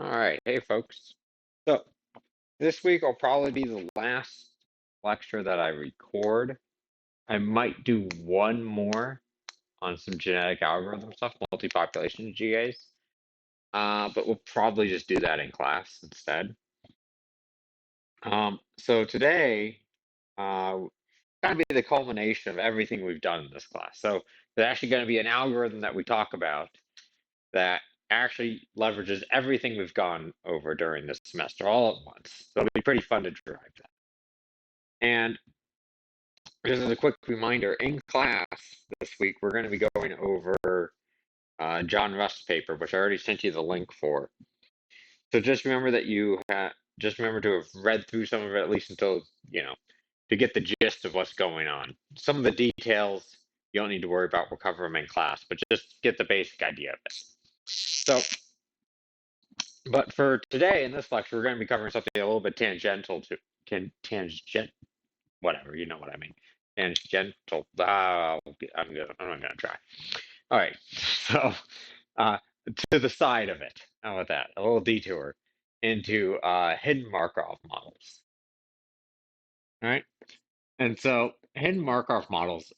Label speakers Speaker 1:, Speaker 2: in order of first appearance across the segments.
Speaker 1: All right, hey folks. So this week will probably be the last lecture that I record. I might do one more on some genetic algorithm stuff, multi-population GAs, but we'll probably just do that in class instead. So today, kind of be the culmination of everything we've done in this class. So there's actually going to be an algorithm that we talk about that actually leverages everything we've gone over during this semester all at once. So it'll be pretty fun to drive that. And just as a quick reminder, in class this week, we're going to be going over John Rust's paper, which I already sent you the link for. So just remember that just remember to have read through some of it, at least until, to get the gist of what's going on. Some of the details you don't need to worry about, we'll cover them in class, but just get the basic idea of it. So, but for today in this lecture, we're going to be covering something a little bit tangential to whatever, you know what I mean. Tangential. I'm gonna try. All right. So, to the side of it, how about that? A little detour into hidden Markov models. All right. And so, hidden Markov models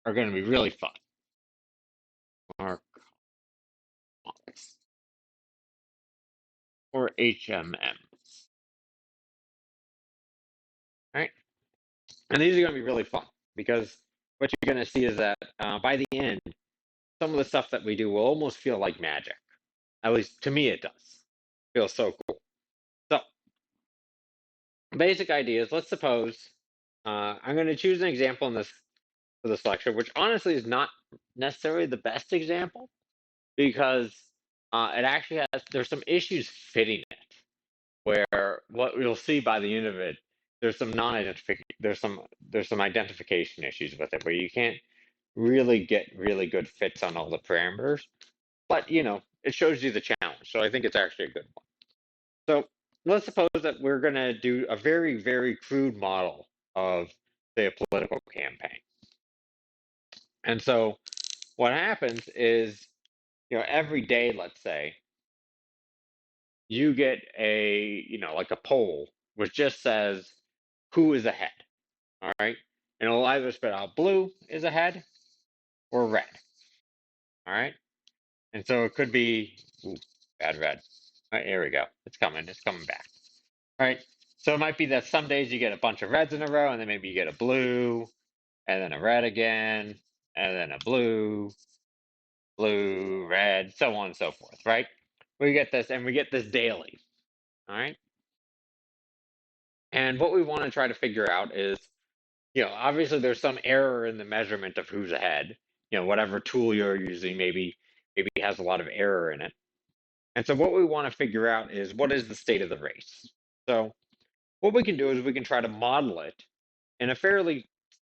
Speaker 1: are going to be really fun. Markov models, or HMMs. All right. And these are going to be really fun because what you're going to see is that by the end, some of the stuff that we do will almost feel like magic. At least to me, it does. It feels so cool. So, basic ideas. Let's suppose I'm going to choose an example in this for this lecture, which honestly is not necessarily the best example because it actually there's some issues fitting it. Where what we'll see by the end of it, there's some there's some identification issues with it where you can't really get really good fits on all the parameters, but it shows you the challenge. So I think it's actually a good one. So let's suppose that we're going to do a very, very crude model of, say, a political campaign. And so what happens is, every day, let's say, you get like a poll which just says who is ahead. All right. And it'll either spit out blue is ahead or red. All right. And so it could be bad red. All right, here we go. It's coming back. All right. So it might be that some days you get a bunch of reds in a row, and then maybe you get a blue, and then a red again, and then a blue, red, so on and so forth, right? We get this, and we get this daily. All right. And what we want to try to figure out is, obviously there's some error in the measurement of who's ahead. Whatever tool you're using maybe has a lot of error in it. And so what we want to figure out is what is the state of the race. So what we can do is we can try to model it in a fairly,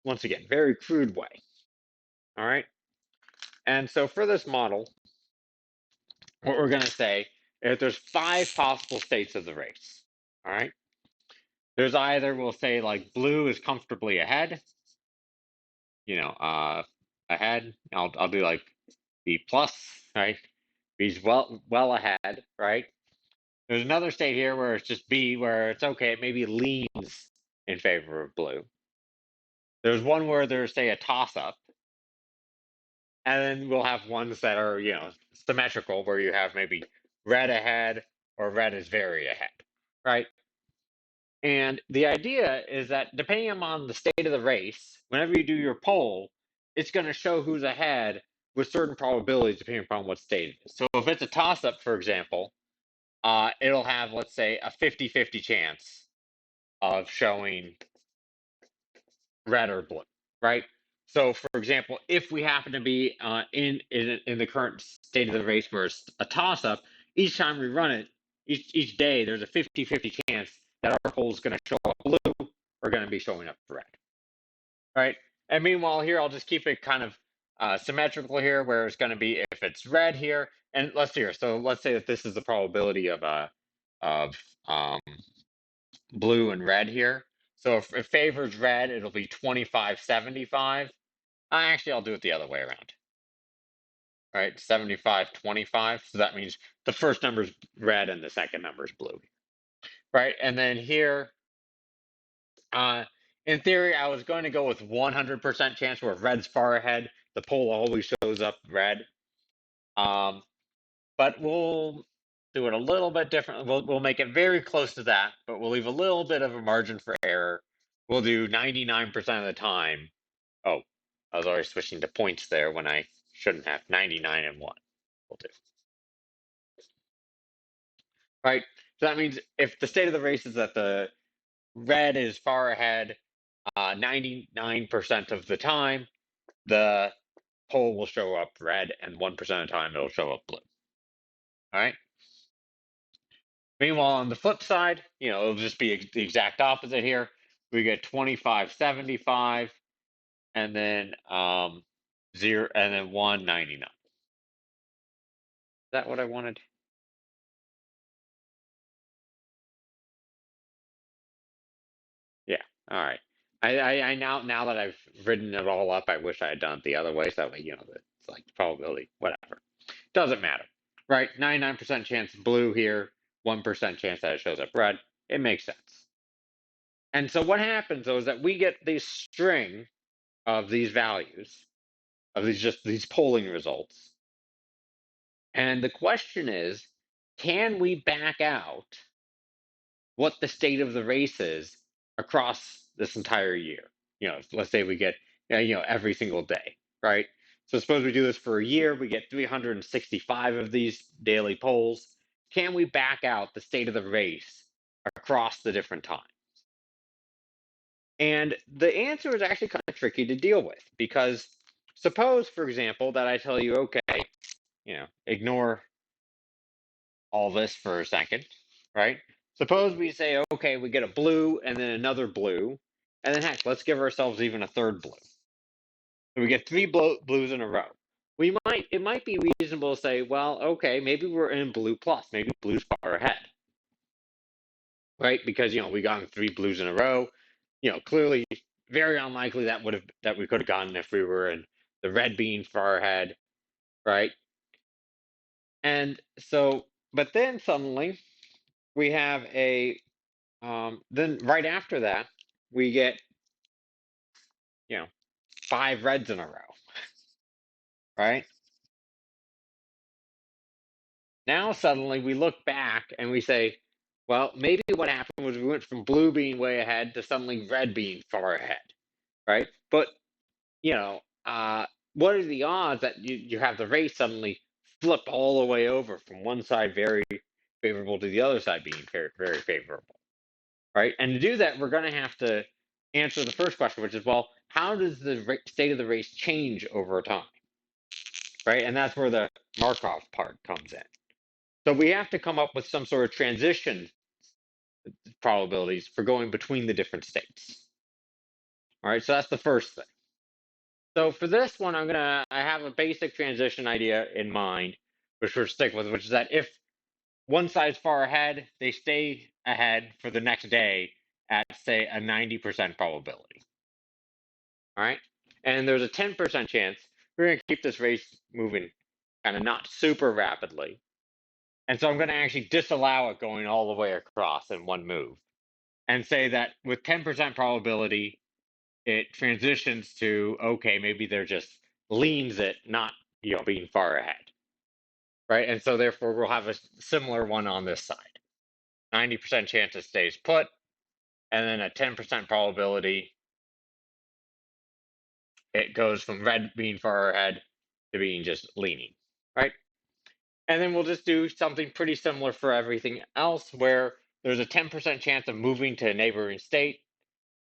Speaker 1: once again, very crude way. All right. And so for this model, what we're going to say is there's 5 possible states of the race. All right. There's either, we'll say, like blue is comfortably ahead, ahead. I'll do like B plus, right? B's well ahead, right? There's another state here where it's just B, where it's okay, it maybe leans in favor of blue. There's one where there's, say, a toss-up. And then we'll have ones that are, symmetrical, where you have maybe red ahead or red is very ahead, right? And the idea is that depending on the state of the race, whenever you do your poll, it's going to show who's ahead with certain probabilities depending upon what state it is. So if it's a toss-up, for example, it'll have, let's say, a 50-50 chance of showing red or blue, right? So, for example, if we happen to be in the current state of the race where it's a toss-up, each time we run it, each day, there's a 50-50 chance that our poll is going to show up blue or going to be showing up red, right? And meanwhile, here I'll just keep it kind of symmetrical here, where it's going to be if it's red here, and let's see here. So let's say that this is the probability of blue and red here. So if it favors red, it'll be 25-75. Actually, I'll do it the other way around. right? 75, 25. So that means the first number's red and the second number's blue, right? And then here, in theory, I was going to go with 100% chance where red's far ahead. The pole always shows up red. But we'll do it a little bit different. We'll make it very close to that, but we'll leave a little bit of a margin for error. We'll do 99% of the time. Oh, I was already switching to points there when I shouldn't have. 99 and 1. We'll do. Right? So that means if the state of the race is that the red is far ahead 99% of the time, the pole will show up red, and 1% of the time it'll show up blue. All right? Meanwhile, on the flip side, it'll just be the exact opposite here. We get 25, 75, and then 0, and then 199. Is that what I wanted? Yeah. All right. I now that I've written it all up, I wish I had done it the other way. So that way, it's like probability, whatever. Doesn't matter, right? 99% chance blue here, 1% chance that it shows up red. It makes sense. And so what happens though is that we get this string of these values, of these polling results. And the question is, can we back out what the state of the race is across this entire year? Let's say we get, every single day, right? So suppose we do this for a year, we get 365 of these daily polls. Can we back out the state of the race across the different times? And the answer is actually kind of tricky to deal with because suppose, for example, that I tell you, okay, ignore all this for a second, right? Suppose we say, okay, we get a blue and then another blue, and then heck, let's give ourselves even a third blue. So we get three blues in a row. It might be reasonable to say, well, okay, maybe we're in blue plus, maybe blue's far ahead, right? Because we got three blues in a row. Clearly, very unlikely that we could have gotten if we were in the red being far ahead, right? And so, but then suddenly we have then right after that we get you know 5 reds in a row, right? Now suddenly we look back and we say, well, maybe what happened was we went from blue being way ahead to suddenly red being far ahead, right? But you know, what are the odds that you have the race suddenly flip all the way over from one side very favorable to the other side being very, very favorable, right? And to do that, we're going to have to answer the first question, which is, well, how does the state of the race change over time, right? And that's where the Markov part comes in. So we have to come up with some sort of transition probabilities for going between the different states. All right, so that's the first thing. So for this one, I have a basic transition idea in mind, which we'll stick with, which is that if one side's far ahead, they stay ahead for the next day at, say, a 90% probability. All right, and there's a 10% chance we're going to keep this race moving kind of not super rapidly. And so I'm going to actually disallow it going all the way across in one move and say that with 10% probability, it transitions to, okay, maybe they're just leans it, not being far ahead, right? And so therefore we'll have a similar one on this side. 90% chance it stays put, and then a 10% probability it goes from red being far ahead to being just leaning, right? And then we'll just do something pretty similar for everything else, where there's a 10% chance of moving to a neighboring state,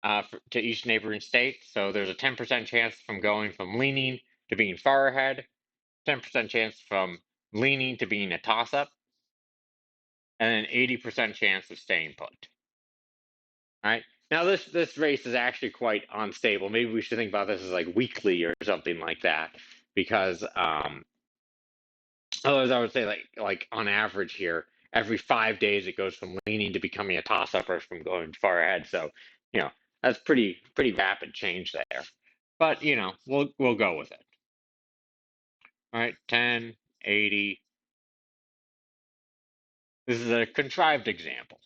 Speaker 1: to each neighboring state. So there's a 10% chance from going from leaning to being far ahead, 10% chance from leaning to being a toss-up, and an 80% chance of staying put. All right. Now this race is actually quite unstable. Maybe we should think about this as like weekly or something like that, because otherwise I would say like on average here, every 5 days it goes from leaning to becoming a toss-up or from going far ahead. So that's pretty rapid change there. But we'll go with it. All right, 10, 80. This is a contrived example.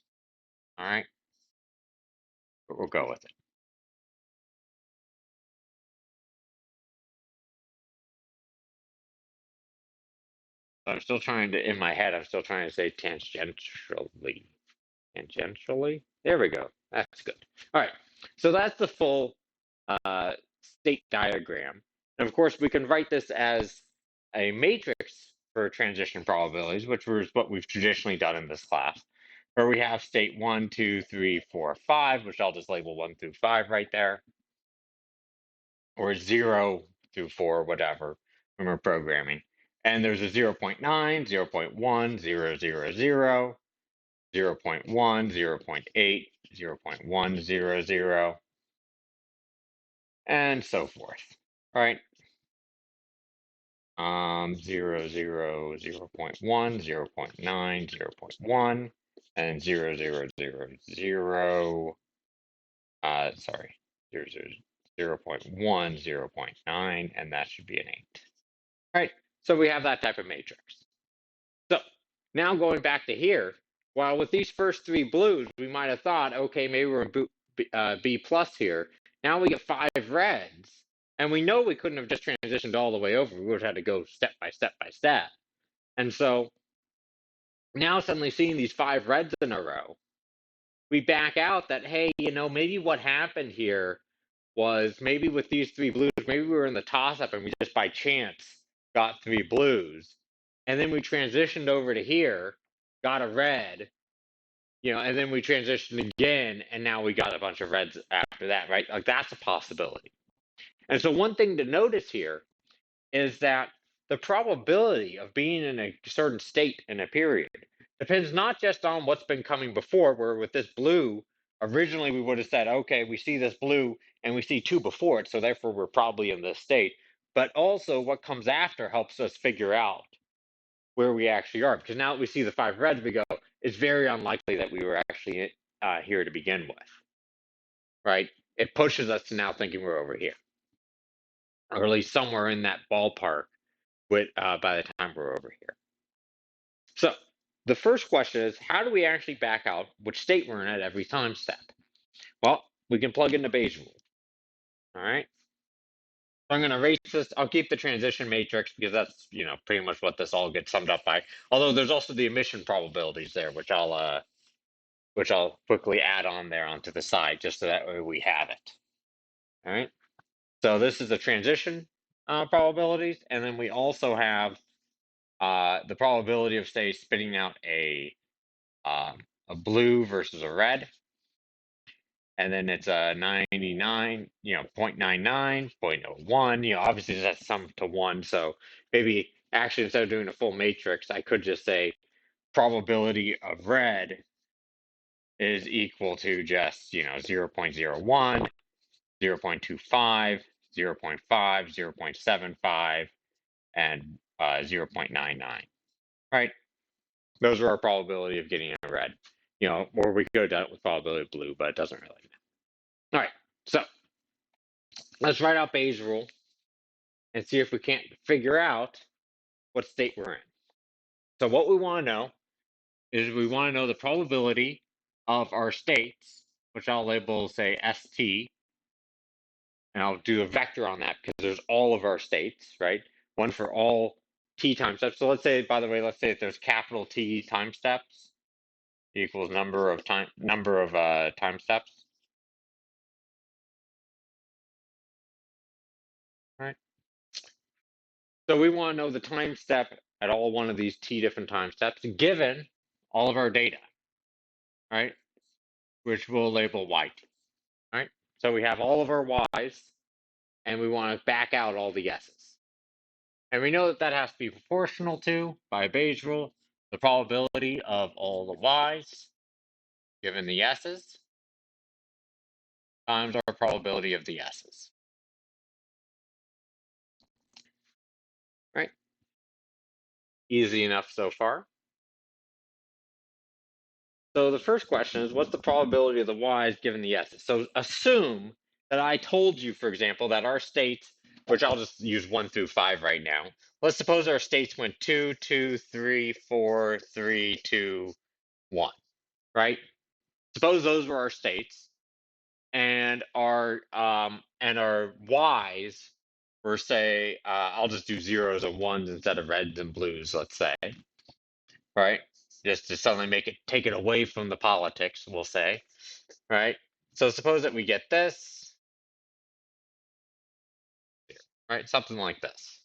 Speaker 1: All right, but we'll go with it. So I'm still trying to, in my head, I'm still trying to say tangentially. Tangentially? There we go. That's good. All right, so that's the full state diagram. And of course, we can write this as a matrix for transition probabilities, which was what we've traditionally done in this class, where we have state 1, 2, 3, 4, 5, which I'll just label 1 through 5 right there, or 0 through 4, whatever, when we're programming. And there's a 0 0.9, 0 0.1, 0, 0, 0, 0 0.1, 0 0.8, 0 0.1, 0, 0, and so forth. All right. 0, 0, 0 0.1, 0 0.9, 0 0.1, and 0, 0, 0, 0, sorry, 0, 0, 0 0.1, 0 0.9, and that should be an 8. All right, so we have that type of matrix. So now going back to here, while with these first three blues, we might have thought, okay, maybe we're in B plus here. Now we get 5 reds, and we know we couldn't have just transitioned all the way over. We would have had to go step by step by step. And so now suddenly seeing these 5 reds in a row, we back out that, hey, maybe what happened here was maybe with these 3 blues, maybe we were in the toss-up and we just by chance got 3 blues. And then we transitioned over to here, got a red, and then we transitioned again, and now we got a bunch of reds after that, right? Like that's a possibility. And so one thing to notice here is that the probability of being in a certain state in a period depends not just on what's been coming before, where with this blue, originally we would have said, okay, we see this blue and we see 2 before it, so therefore we're probably in this state. But also what comes after helps us figure out where we actually are. Because now that we see the 5 reds, we go, it's very unlikely that we were actually here to begin with, right? It pushes us to now thinking we're over here, or at least somewhere in that ballpark by the time we're over here. So the first question is, how do we actually back out which state we're in at every time step? Well, we can plug in the Bayes rule. All right. So I'm going to erase this. I'll keep the transition matrix because that's pretty much what this all gets summed up by. Although there's also the emission probabilities there, which I'll quickly add on there onto the side just so that way we have it. All right. So this is the transition probabilities, and then we also have the probability of, say, spitting out a blue versus a red, and then it's a 99, 0.99, 0.01. Obviously that's summed to 1, so maybe actually instead of doing a full matrix, I could just say probability of red is equal to just 0.01, 0.25, 0.5, 0.75, and 0.99. Right? Those are our probability of getting a red. Or we could have done it with probability of blue, but it doesn't really matter. All right, so let's write out Bayes' rule and see if we can't figure out what state we're in. So what we want to know is we want to know the probability of our states, which I'll label, say, ST, and I'll do a vector on that because there's all of our states, right? One for all t time steps. So let's say, by the way, if there's capital T time steps equals number of time steps, right? So we want to know the time step at all one of these t different time steps given all of our data, right? Which we'll label yt, right? So we have all of our y's, and we want to back out all the s's. And we know that that has to be proportional to, by Bayes' rule, the probability of all the y's given the s's times our probability of the s's. Right? Easy enough so far. So the first question is, what's the probability of the y's given the s's? So assume that I told you, for example, that our states which I'll just use 1 through 5 right now. Let's suppose our states went 2, 2, 3, 4, 3, 2, 1, right? Suppose those were our states, and our Y's were, say, I'll just do zeros and ones instead of reds and blues, let's say, right? Just to suddenly take it away from the politics, we'll say, right? So suppose that we get this, right? Something like this.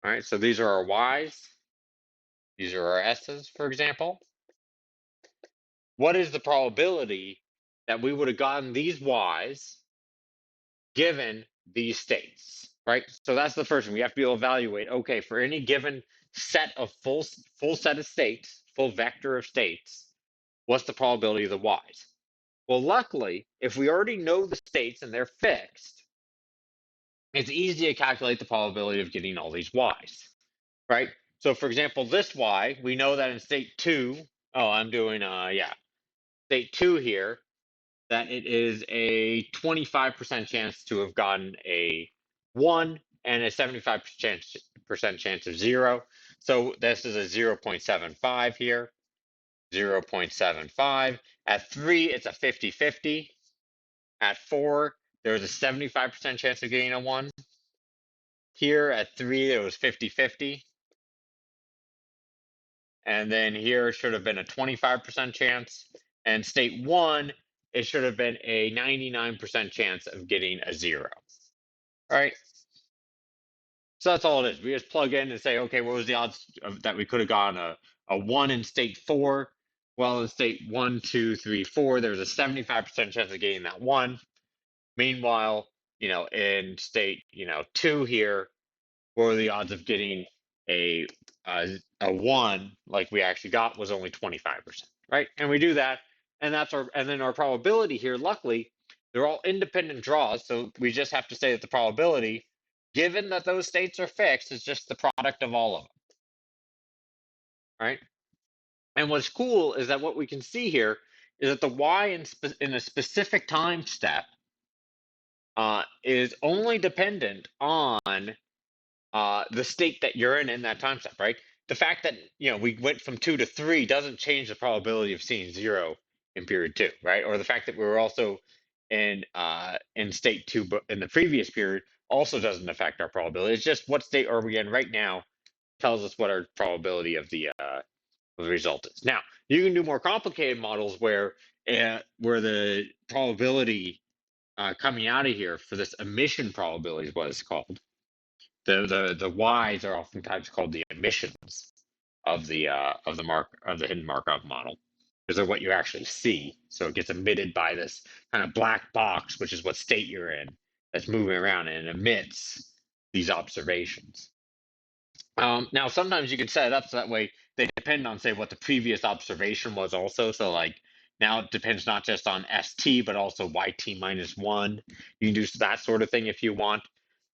Speaker 1: All right, so these are our Y's. These are our S's, for example. What is the probability that we would have gotten these Y's given these states, right? So that's the first one. We have to be able to evaluate, okay, for any given set of full set of states, full vector of states, what's the probability of the Y's? Well, luckily, if we already know the states and they're fixed, it's easy to calculate the probability of getting all these Y's, right? So for example, this Y, we know that in state 2, I'm doing, state 2 here, that it is a 25% chance to have gotten a 1 and a 75% chance of 0. So this is a 0.75 here, 0.75. At 3, it's a 50-50. At 4, there was a 75% chance of getting a 1. Here at 3, it was 50-50. And then here should have been a 25% chance. And state 1, it should have been a 99% chance of getting a 0. All right. So that's all it is. We just plug in and say, okay, what was the odds that we could have gotten a 1 in state 4? Well, in state 1, 2, 3, 4, there's a 75% chance of getting that 1. Meanwhile, in state, 2 here, what were the odds of getting a 1 like we actually got was only 25%, right? And we do that, and then our probability here, luckily, they're all independent draws, so we just have to say that the probability, given that those states are fixed, is just the product of all of them, right? And what's cool is that what we can see here is that the Y in a specific time step is only dependent on the state that you're in that time step, right? The fact that we went from 2 to 3 doesn't change the probability of seeing 0 in period 2, right? Or the fact that we were also in state 2 but in the previous period also doesn't affect our probability. It's just what state are we in right now tells us what our probability of the result is. Now, you can do more complicated models where the probability coming out of here for this emission probability is what it's called. The Y's are oftentimes called the emissions of the hidden Markov model, because they're what you actually see. So it gets emitted by this kind of black box, which is what state you're in, that's moving around, and it emits these observations. Now, sometimes you can set it up so that way they depend on, say, what the previous observation was also. So like now it depends not just on ST, but also YT minus 1. You can do that sort of thing if you want.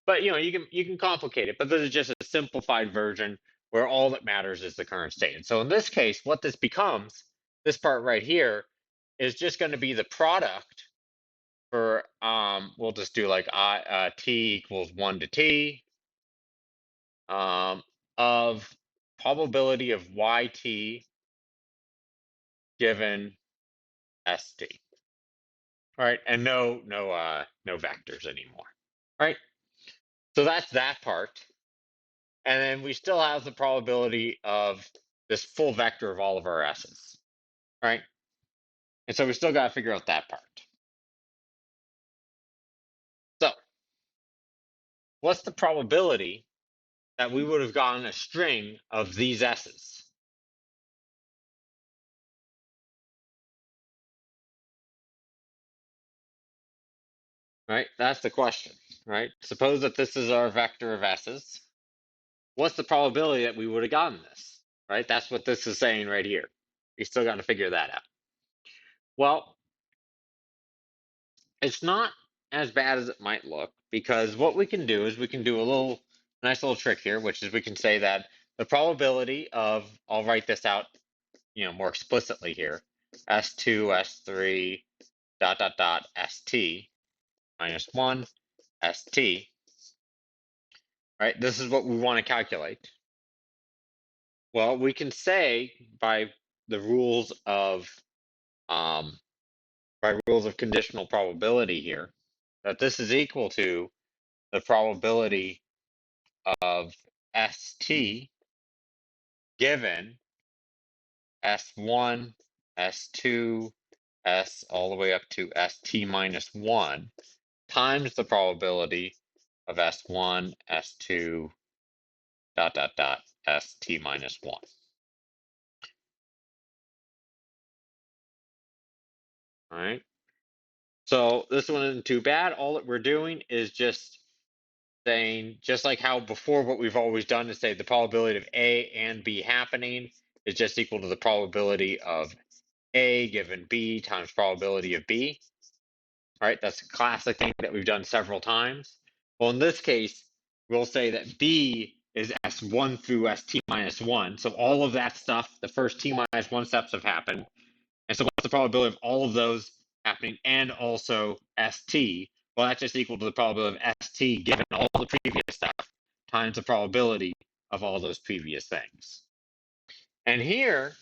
Speaker 1: But you can complicate it. But this is just a simplified version where all that matters is the current state. And so in this case, what this becomes, this part right here, is just going to be the product for we'll just do like t equals 1 to t of probability of yt given st. All right, and no vectors anymore. Right? So that's that part. And then we still have the probability of this full vector of all of our s's, right? And so we still got to figure out that part. So what's the probability that we would have gotten a string of these s's? Right? That's the question, right? Suppose that this is our vector of s's. What's the probability that we would have gotten this, right? That's what this is saying right here. We still got to figure that out. Well, it's not as bad as it might look, because what we can do is we can do a nice little trick here, which is we can say that the probability of, I'll write this out, more explicitly here, S2, S3, .. st minus 1, st right? This is what we want to calculate. Well, we can say by the rules of conditional probability here that this is equal to the probability of ST given S1, S2, S all the way up to ST minus 1 times the probability of S1, S2, dot, dot, dot, ST minus 1. All right. So this one isn't too bad. All that we're doing is just saying, just like how before what we've always done is say the probability of A and B happening is just equal to the probability of A given B times probability of B. Right? That's a classic thing that we've done several times. Well, in this case, we'll say that B is S1 through ST minus 1. So all of that stuff, the first T minus 1 steps have happened. And so what's the probability of all of those happening and also ST? Well, that's just equal to the probability of ST given all the previous stuff times the probability of all those previous things. And here,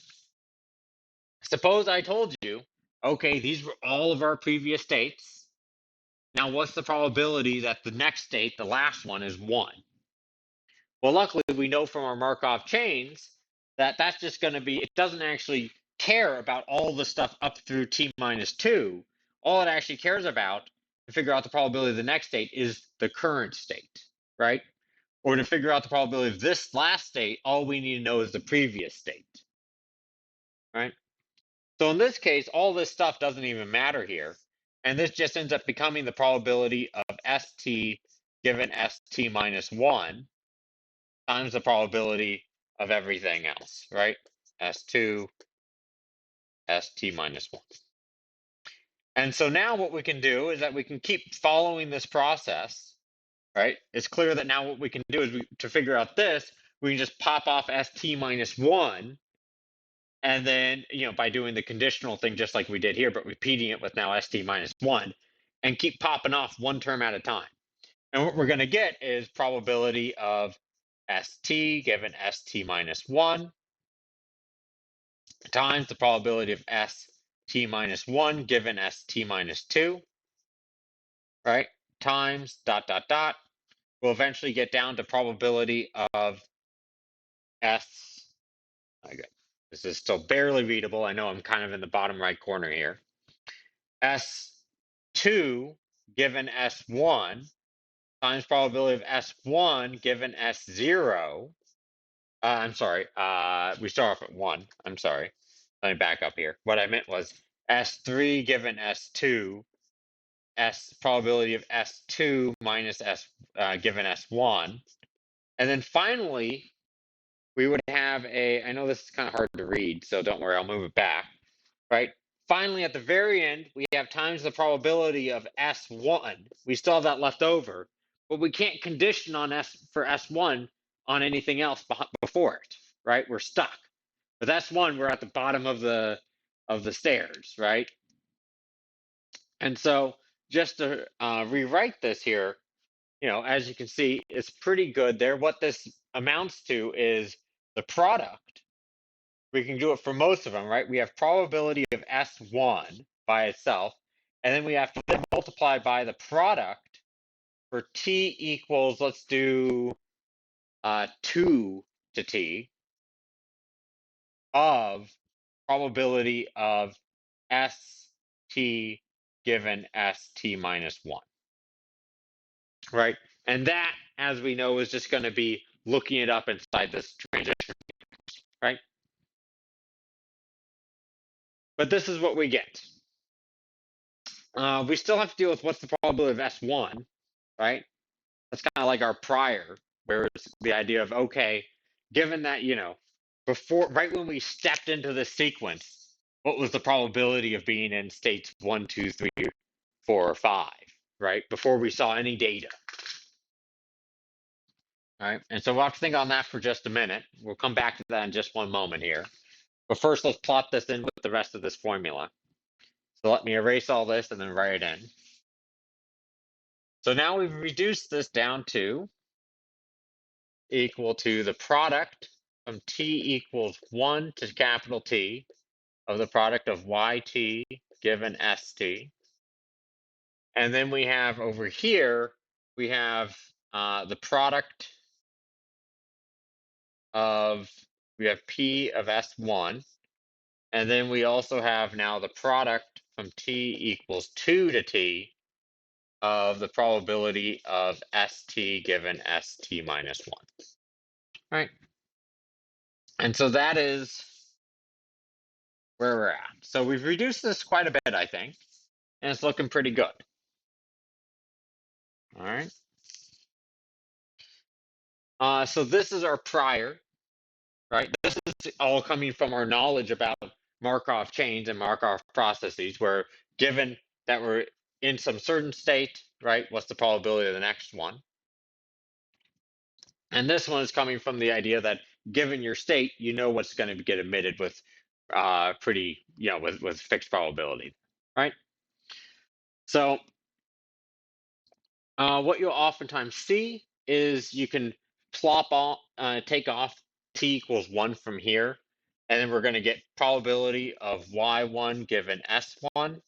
Speaker 1: suppose I told you, okay, these were all of our previous states. Now, what's the probability that the next state, the last one, is 1? Well, luckily, we know from our Markov chains that that's just going to be, it doesn't actually care about all the stuff up through T minus 2. All it actually cares about to figure out the probability of the next state is the current state, right? Or to figure out the probability of this last state, all we need to know is the previous state, right? So in this case, all this stuff doesn't even matter here. And this just ends up becoming the probability of ST given ST minus 1 times the probability of everything else, right? S2, ST minus 1. And so now what we can do is that we can keep following this process, right? It's clear that now what we can do is to figure out this, we can just pop off ST minus 1. And then, by doing the conditional thing just like we did here, but repeating it with now ST minus 1, and keep popping off one term at a time. And what we're going to get is probability of ST given ST minus 1 times the probability of ST minus 1 given ST minus 2, right? Times dot, dot, dot. We'll eventually get down to probability of S. Okay. This is still barely readable. I know I'm kind of in the bottom right corner here. S2 given S1 times probability of S1 given S0. I'm sorry. We start off at 1. I'm sorry. Let me back up here. What I meant was S3 given S2, probability of S2 minus S given S1. And then finally, we would have I know this is kind of hard to read, so don't worry, I'll move it back, right? Finally, at the very end, we have times the probability of S1. We still have that left over, but we can't condition on for S1 on anything else before it, right? We're stuck. With S1, we're at the bottom of the stairs, right? And so just to rewrite this here, as you can see, it's pretty good there. What this amounts to is the product. We can do it for most of them, right? We have probability of S1 by itself, and then we have to then multiply by the product for T equals, let's do 2 to T of probability of ST given ST minus 1, right? And that, as we know, is just going to be looking it up inside this transition, right? But this is what we get. We still have to deal with what's the probability of S1, right? That's kind of like our prior, where it's the idea of, okay, given that, before, right when we stepped into the sequence, what was the probability of being in states 1, 2, 3, 4, or 5, right? Before we saw any data. All right. And so we'll have to think on that for just a minute. We'll come back to that in just one moment here. But first, let's plot this in with the rest of this formula. So let me erase all this and then write it in. So now we've reduced this down to equal to the product from t equals 1 to capital T of the product of yt given st. And then we have over here, we have the product of, we have P of S1. And then we also have now the product from T equals 2 to T of the probability of ST given ST minus 1. Right? And so that is where we're at. So we've reduced this quite a bit, I think, and it's looking pretty good. All right. So this is our prior, right? This is all coming from our knowledge about Markov chains and Markov processes, where given that we're in some certain state, right, what's the probability of the next one? And this one is coming from the idea that given your state, you know what's going to get emitted with pretty, with fixed probability, right? So what you'll oftentimes see is you can plop off, take off t equals 1 from here, and then we're going to get probability of y1 given s1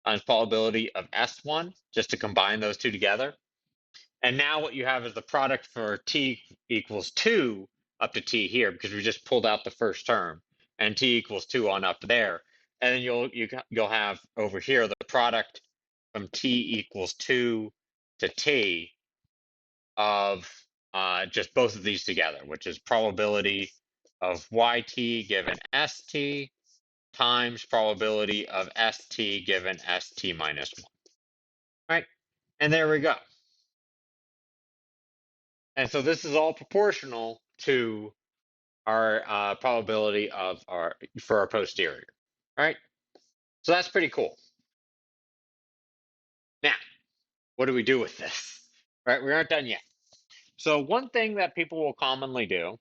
Speaker 1: times probability of s1, just to combine those two together. And now what you have is the product for t equals 2 up to t here, because we just pulled out the first term, and t equals 2 on up there. And then you'll have over here the product from t equals 2 to t of just both of these together, which is probability of yt given st times probability of st given st minus 1. Right? And there we go. And so this is all proportional to our probability of for our posterior. Right? So that's pretty cool. Now, what do we do with this? Right? We aren't done yet. So one thing that people will commonly do,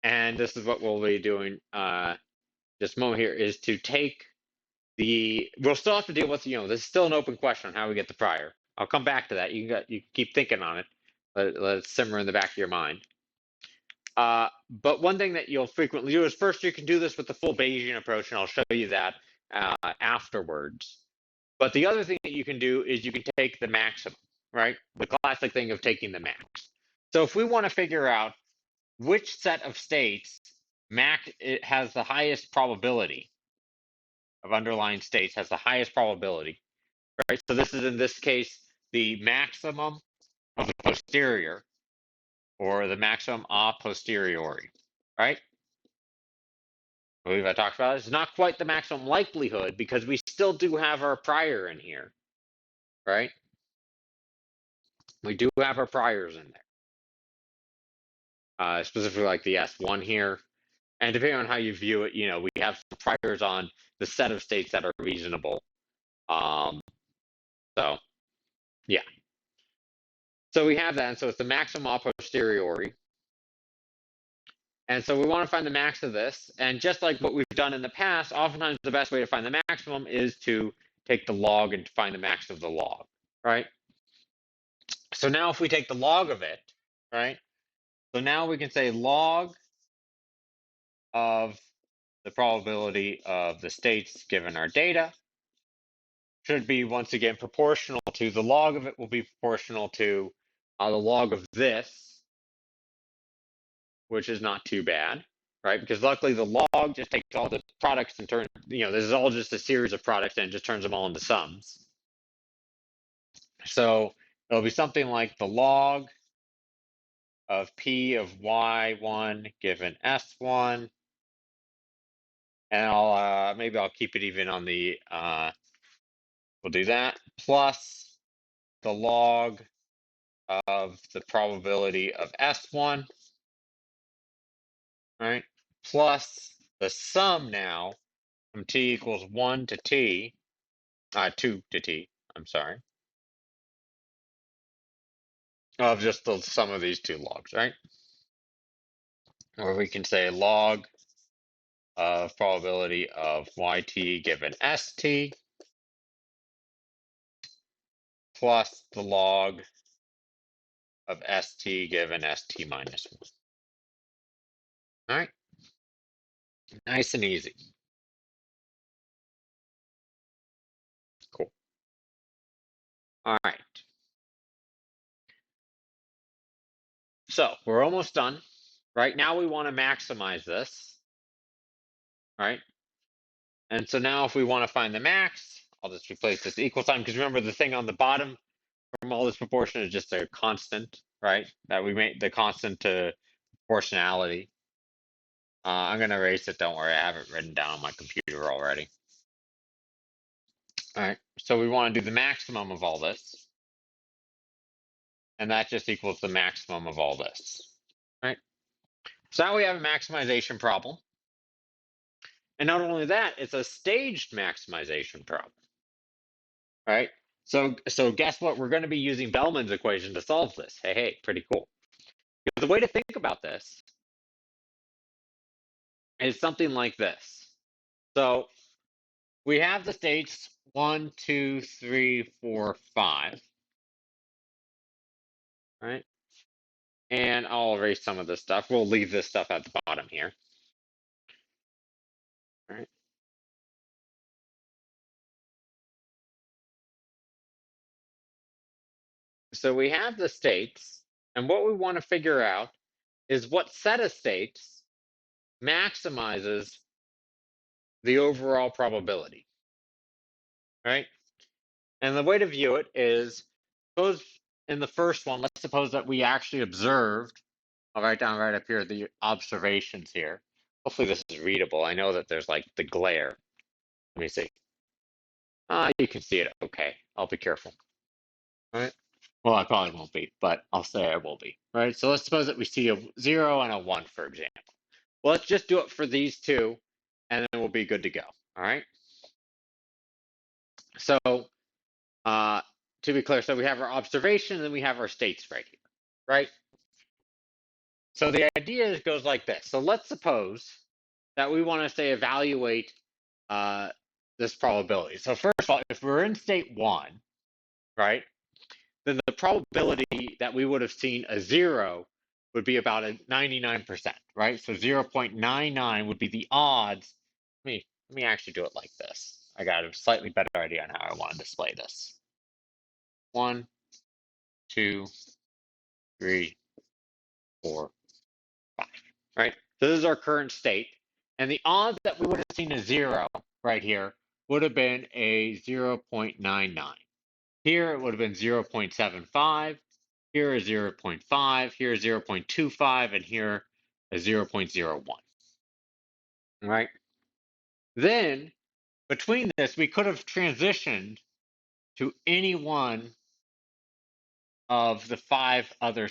Speaker 1: and this is what we'll be doing this moment here, is to take we'll still have to deal with, this is still an open question on how we get the prior. I'll come back to that. You keep thinking on it. Let it simmer in the back of your mind. But one thing that you'll frequently do is, first you can do this with the full Bayesian approach, and I'll show you that afterwards. But the other thing that you can do is you can take the maximum, right? The classic thing of taking the max. So if we want to figure out which set of states it has the highest probability of underlying states, has the highest probability, right? So this is, in this case, the maximum of the posterior, or the maximum a posteriori, right? I believe I talked about it. It's not quite the maximum likelihood, because we still do have our prior in here, right? We do have our priors in there, specifically like the S1 here. And depending on how you view it, we have some priors on the set of states that are reasonable. So, yeah. So we have that, and so it's the maximum a posteriori. And so we want to find the max of this. And just like what we've done in the past, oftentimes the best way to find the maximum is to take the log and find the max of the log, right? So now if we take the log of it, right? So now we can say log of the probability of the states given our data should be, once again, proportional to the log of it will be proportional to the log of this, which is not too bad, right? Because luckily the log just takes all the products and turns, this is all just a series of products, and it just turns them all into sums. So it'll be something like the log of P of Y1 given S1. And maybe I'll keep it even on the, we'll do that, plus the log of the probability of S1, right? Plus the sum now from T equals 1 to T, 2 to T, I'm sorry, of just the sum of these two logs, right? Or we can say log of probability of yt given st plus the log of st given st minus 1. All right, nice and easy. Cool. All right. So we're almost done. Right now we want to maximize this. All right. And so now if we want to find the max, I'll just replace this equal sign, because remember the thing on the bottom from all this proportion is just a constant, right? That we made the constant to proportionality. I'm going to erase it. Don't worry. I have it written down on my computer already. All right. So we want to do the maximum of all this. And that just equals the maximum of all this. All right. So now we have a maximization problem. And not only that, it's a staged maximization problem. All right. So guess what? We're going to be using Bellman's equation to solve this. Hey, pretty cool. The way to think about this is something like this. So we have the states 1, 2, 3, 4, 5. Right? And I'll erase some of this stuff. We'll leave this stuff at the bottom here. All right. So we have the states, and what we want to figure out is what set of states maximizes the overall probability. Right? And the way to view it is, suppose in the first one, let's suppose that we actually observed, I'll write down right up here the observations here. Hopefully this is readable. I know that there's like the glare. Let me see. You can see it okay. I'll be careful. All right. Well, I probably won't be, but I'll say I will be. All right. So let's suppose that we see a 0 and a 1, for example. Well, let's just do it for these two, and then we'll be good to go. All right. So to be clear, so we have our observation, and then we have our states right here, right? So the idea goes like this. So let's suppose that we want to say evaluate this probability. So first of all, if we're in state 1, right, then the probability that we would have seen a 0 would be about a 99%, right? So 0.99 would be the odds. Let me actually do it like this. I got a slightly better idea on how I want to display this. 1, 2, 3, 4, 5. Right? So this is our current state. And the odds that we would have seen a 0 right here would have been a 0.99. Here it would have been 0.75. Here is 0.5. Here is 0.25. And here is 0.01. All right? Then, between this, we could have transitioned to any one of the 5 other,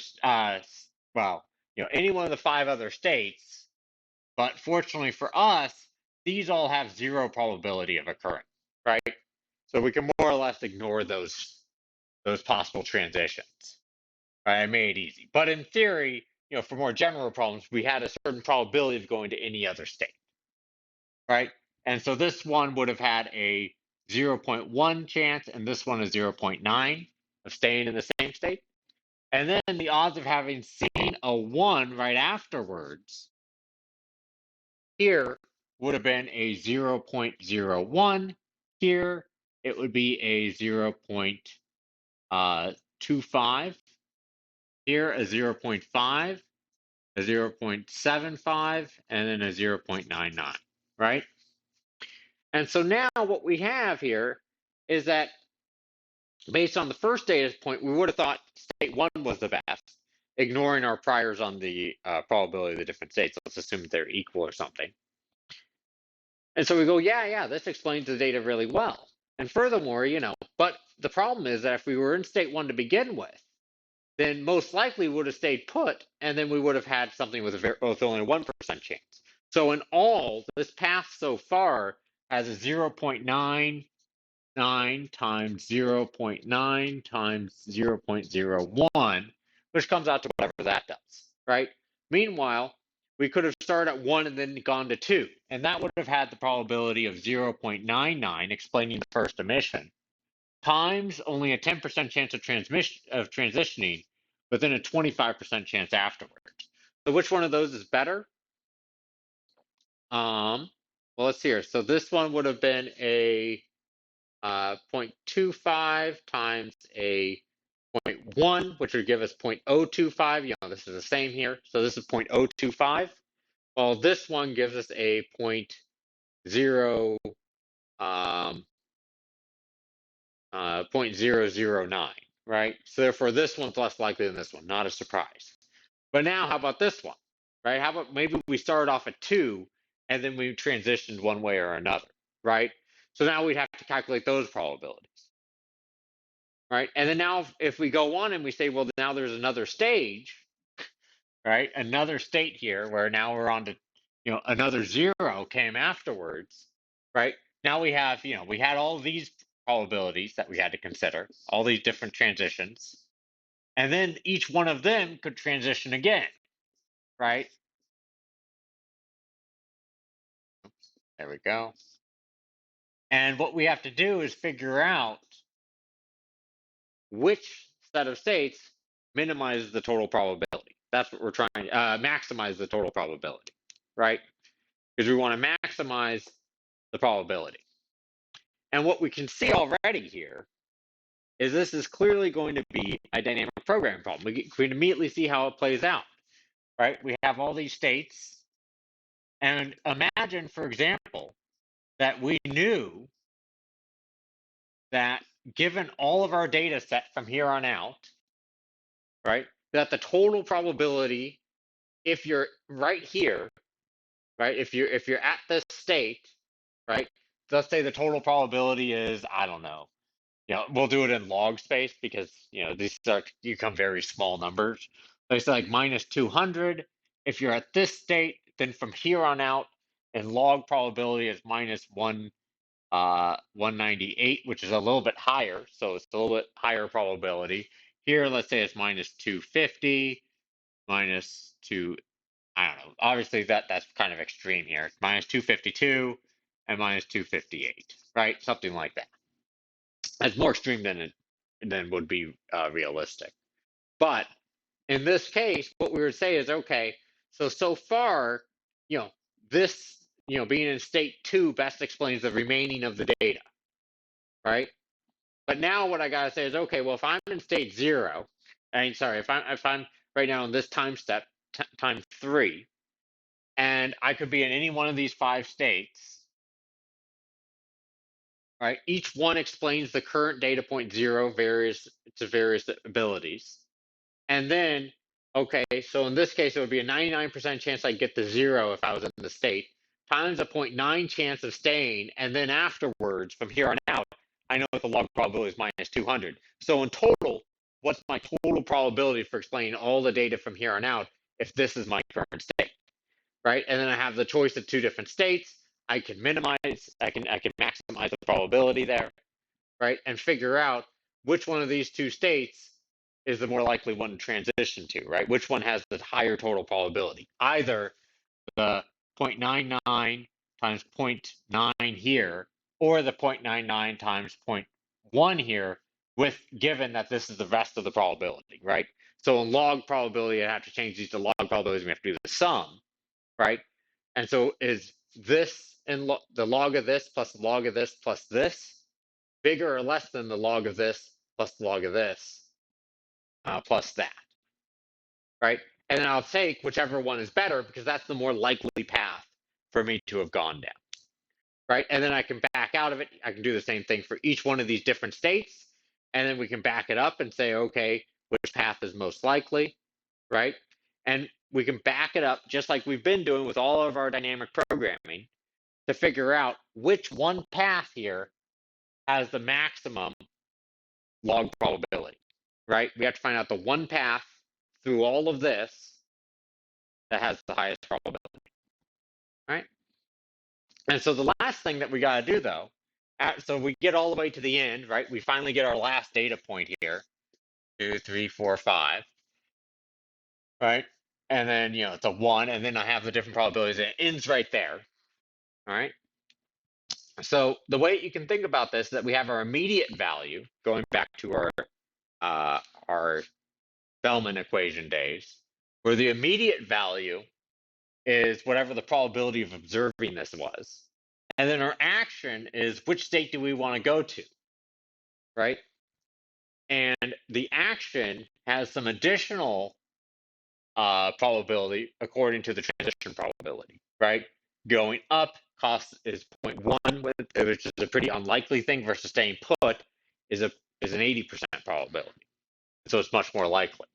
Speaker 1: any one of the 5 other states. But fortunately for us, these all have 0 probability of occurring, right? So we can more or less ignore those possible transitions. Right? I made it easy. But in theory, for more general problems, we had a certain probability of going to any other state, right? And so this one would have had a 0.1 chance, and this one a 0.9 of staying in the same state. And then the odds of having seen a 1 right afterwards here would have been a 0.01. Here it would be a 0.25. Here a 0.5, a 0.75, and then a 0.99, right? And so now what we have here is that based on the first data point, we would have thought state 1 was the best, ignoring our priors on the probability of the different states. Let's assume they're equal or something. And so we go, yeah, this explains the data really well. And furthermore, but the problem is that if we were in state 1 to begin with, then most likely would have stayed put, and then we would have had something with only a 1% chance. So in all, this path so far has a 0.99 times 0.9 times 0.01, which comes out to whatever that does, right? Meanwhile, we could have started at 1 and then gone to 2, and that would have had the probability of 0.99, explaining the first emission, times only a 10% chance of transitioning, but then a 25% chance afterwards. So which one of those is better? Well, let's see here. So this one would have been a 0.25 times a 0.1, which would give us 0.025. You know, this is the same here. So this is 0.025. Well, this one gives us a 0.009, right? So therefore, this one's less likely than this one. Not a surprise. But now, how about this one, right? How about maybe we started off at 2 and then we transitioned one way or another, right? So now we'd have to calculate those probabilities, right? And then now if we go on and we say, well, now there's another stage, right? Another state here where now we're on to, you know, another 0 came afterwards, right? Now we have, you know, we had all these probabilities that we had to consider, all these different transitions, and then each one of them could transition again, right? There we go. And what we have to do is figure out which set of states minimizes the total probability. That's what we're trying, maximize the total probability, right? Because we want to maximize the probability. And what we can see already here is this is clearly going to be a dynamic programming problem. We can immediately see how it plays out, right? We have all these states. And imagine, for example, that we knew that given all of our data set from here on out, right, that the total probability, if you're right here, right, if you're at this state, right, let's say the total probability is, I don't know, you know, we'll do it in log space because, you know, these become very small numbers. They say like minus 200. If you're at this state, then from here on out, and log probability is minus 198, which is a little bit higher, so it's a little bit higher probability. Here, let's say it's minus 250, minus 2, I don't know. Obviously, that's kind of extreme here. It's minus 252 and minus 258, right? Something like that. That's more extreme than would be realistic. But in this case, what we would say is, okay, so far, you know, this, you know, being in state 2 best explains the remaining of the data, right? But now what I gotta say is, okay, well, if I'm in state 0, and sorry, if I'm right now in this time step, time 3, and I could be in any one of these 5 states, right? Each one explains the current data point 0 to various abilities. And then, okay, so in this case, it would be a 99% chance I'd get the 0 if I was in the state, times a 0.9 chance of staying. And then afterwards, from here on out, I know that the log probability is minus 200. So in total, what's my total probability for explaining all the data from here on out if this is my current state, right? And then I have the choice of 2 different states. I can minimize, I can maximize the probability there, right? And figure out which one of these 2 states is the more likely one to transition to, right? Which one has the higher total probability? Either the 0.99 times 0.9 here, or the 0.99 times 0.1 here, with given that this is the rest of the probability, right? So in log probability, I have to change these to log probabilities. We have to do the sum, right? And so is this in the log of this plus the log of this plus this bigger or less than the log of this plus the log of this plus that, right? And then I'll take whichever one is better because that's the more likely path for me to have gone down, right? And then I can back out of it. I can do the same thing for each one of these different states. And then we can back it up and say, okay, which path is most likely, right? And we can back it up just like we've been doing with all of our dynamic programming to figure out which one path here has the maximum log probability, right? We have to find out the one path through all of this that has the highest probability, right? And so the last thing that we got to do, though, so we get all the way to the end, right? We finally get our last data point here, 2, 3, 4, 5, right? And then, you know, it's a 1, and then I have the different probabilities. It ends right there, all right? So the way you can think about this is that we have our immediate value, going back to our Belmont Equation days, where the immediate value is whatever the probability of observing this was. And then our action is which state do we want to go to, right? And the action has some additional probability according to the transition probability, right? Going up, cost is 0.1, which is a pretty unlikely thing, versus staying put is an 80% probability. So it's much more likely.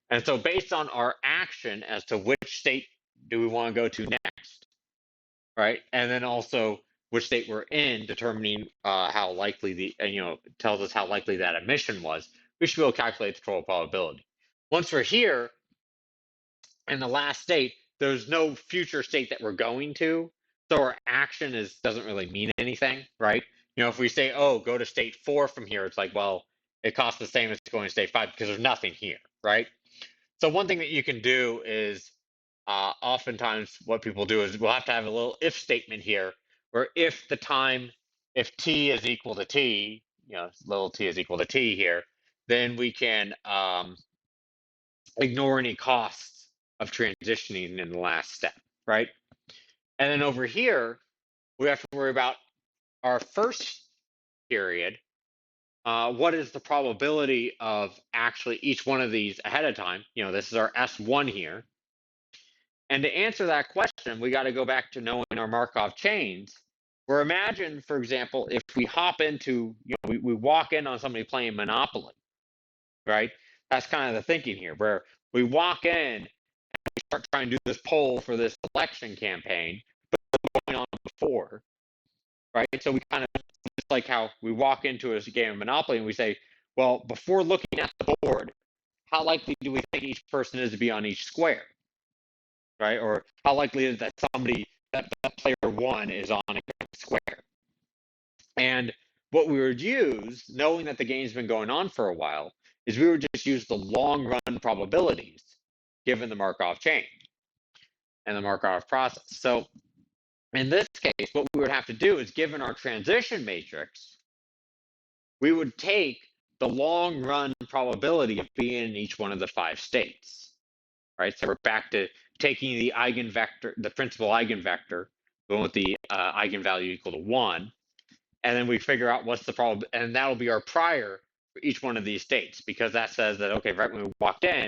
Speaker 1: And so based on our action as to which state do we want to go to next, right? And then also which state we're in, determining how likely tells us how likely that emission was, we should be able to calculate the total probability. Once we're here, in the last state, there's no future state that we're going to, so our action doesn't really mean anything, right? If we say, oh, go to state 4 from here, it's like, well, it costs the same as going to state 5 because there's nothing here, right? So one thing that you can do is, oftentimes what people do is we'll have to have a little if statement here, where if t is equal to t, little t is equal to t here, then we can ignore any costs of transitioning in the last step, right? And then over here, we have to worry about our first period. What is the probability of actually each one of these ahead of time? This is our S1 here. And to answer that question, we got to go back to knowing our Markov chains. Where imagine, for example, if we hop into, we walk in on somebody playing Monopoly, right? That's kind of the thinking here, where we walk in, start trying to do this poll for this election campaign, but going on before, right? So we kind of, it's like how we walk into a game of Monopoly and we say, well, before looking at the board, how likely do we think each person is to be on each square, right? Or how likely is that that player 1 is on a square? And what we would use, knowing that the game's been going on for a while, is we would just use the long run probabilities given the Markov chain and the Markov process. So in this case, what we would have to do is, given our transition matrix, we would take the long run probability of being in each one of the 5 states, right? So we're back to taking the eigenvector, the principal eigenvector, going with the eigenvalue equal to 1, and then we figure out what's the problem, and that'll be our prior for each one of these states, because that says that, okay, right when we walked in,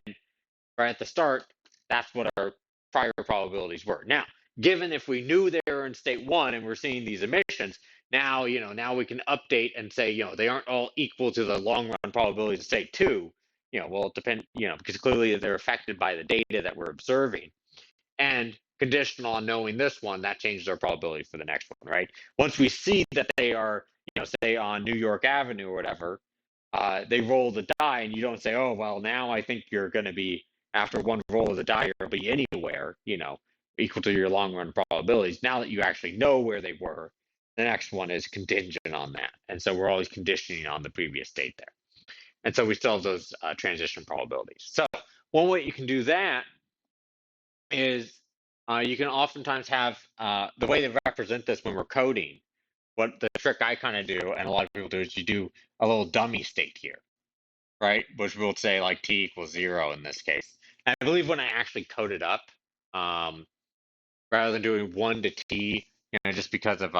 Speaker 1: right at the start, that's what our prior probabilities were. Now, given if we knew they were in state 1 and we're seeing these emissions, now we can update and say, they aren't all equal to the long run probabilities of state 2. Well, it depends, because clearly they're affected by the data that we're observing. And conditional on knowing this one, that changes our probability for the next one, right? Once we see that they are, say on New York Avenue or whatever, they roll the die, and you don't say, oh, well, now I think you're going to be, after one roll of the die, you'll be anywhere, equal to your long run probabilities. Now that you actually know where they were, the next one is contingent on that. And so we're always conditioning on the previous state there. And so we still have those transition probabilities. So one way you can do that is you can oftentimes have the way they represent this when we're coding. What the trick I kind of do, and a lot of people do, is you do a little dummy state here, right? Which we'll say like t equals 0 in this case. And I believe when I actually code it up, rather than doing 1 to t, just because of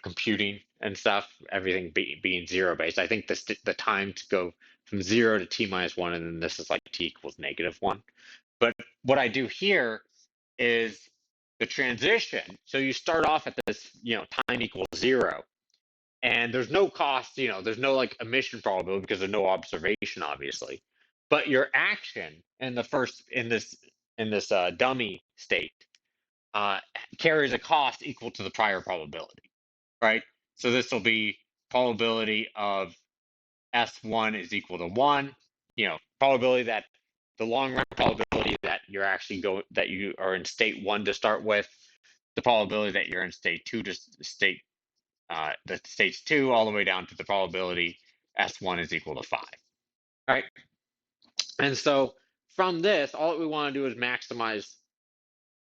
Speaker 1: computing and stuff, everything being 0 based, I think the times go from 0 to t minus 1, and then this is like t equals -1. But what I do here is the transition. So you start off at this, time equals 0, and there's no cost, there's no like emission probability because there's no observation, obviously. But your action in this dummy state carries a cost equal to the prior probability, right? So this will be probability of S1 is equal to 1, probability that the long run probability that you are in state 1 to start with, the probability that you're in state 2 to the states 2, all the way down to the probability S1 is equal to 5, right? And so from this, all that we want to do is maximize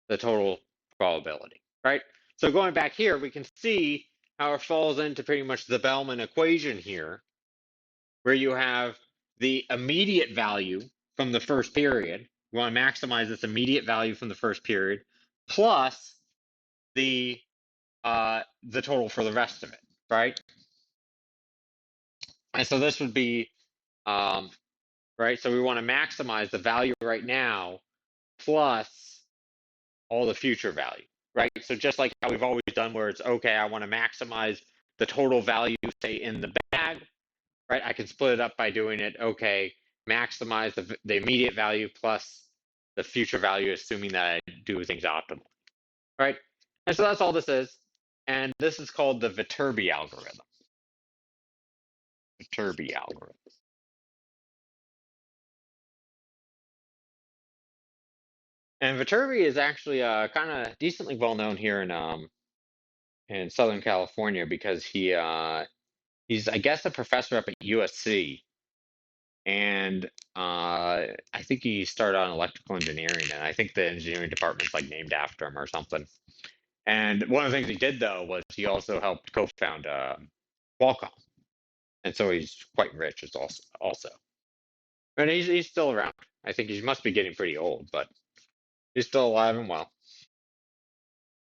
Speaker 1: the total probability, right? So going back here, we can see how it falls into pretty much the Belmont equation here, where you have the immediate value from the first period. We want to maximize this immediate value from the first period plus the total for the rest of it, right? And so this would be right. So we want to maximize the value right now plus all the future value, right? So just like how we've always done, where it's okay, I want to maximize the total value, say in the bag, right? I can split it up by doing it, okay, maximize the immediate value plus the future value, assuming that I do things optimally, right? And so that's all this is. And this is called the Viterbi algorithm. Viterbi algorithm. And Viterbi is actually kind of decently well known here in Southern California because he's I guess a professor up at USC, and I think he started on electrical engineering, and I think the engineering department's like named after him or something. And one of the things he did though was he also helped co-found Qualcomm, and so he's quite rich. It's also, and he's still around. I think he must be getting pretty old, but he's still alive and well,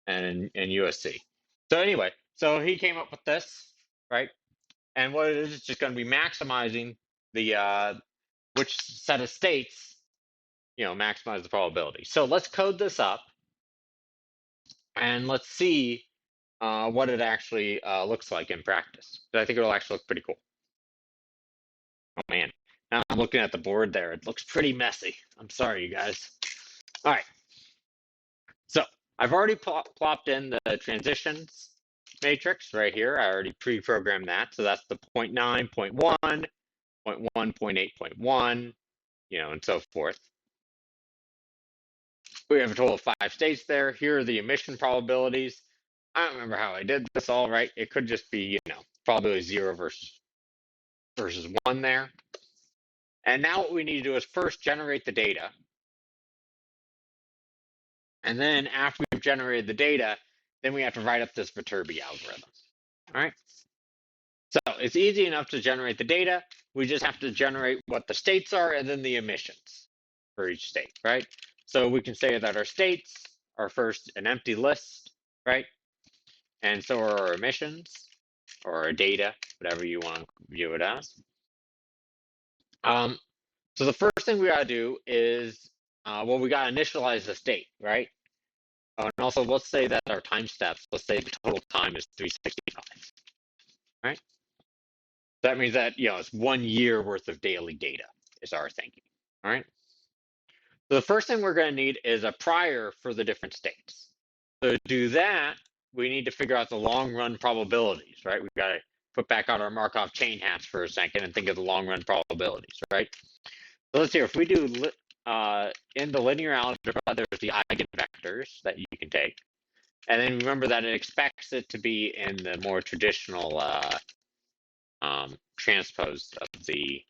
Speaker 1: and in USC. So anyway, so he came up with this, right? And what it is just going to be maximizing the which set of states, maximize the probability. So let's code this up and let's see what it actually looks like in practice. But I think it'll actually look pretty cool. Oh man, now I'm looking at the board there. It looks pretty messy. I'm sorry, you guys. All right. So I've already plopped in the transitions matrix right here. I already pre-programmed that. So that's the 0.9, 0.1, 0.1, 0.8, 0.1, and so forth. We have a total of 5 states there. Here are the emission probabilities. I don't remember how I did this all right. It could just be, probability 0 versus 1 there. And now what we need to do is first generate the data. And then after we've generated the data, then we have to write up this Viterbi algorithm. All right. So it's easy enough to generate the data. We just have to generate what the states are and then the emissions for each state, right? So we can say that our states are first an empty list, right? And so are our emissions or our data, whatever you want to view it as. So the first thing we got to do is, we got to initialize the state, right? And also, let's say that our time steps, let's say the total time is 365, right? That means that, it's 1 year worth of daily data is our thinking, all right? So the first thing we're going to need is a prior for the different states. So to do that, we need to figure out the long run probabilities, right? We've got to put back out our Markov chain hats for a second and think of the long run probabilities, right? So let's see, if we do in the linear algebra, there's the eigenvectors that you can take. And then remember that it expects it to be in the more traditional transpose of the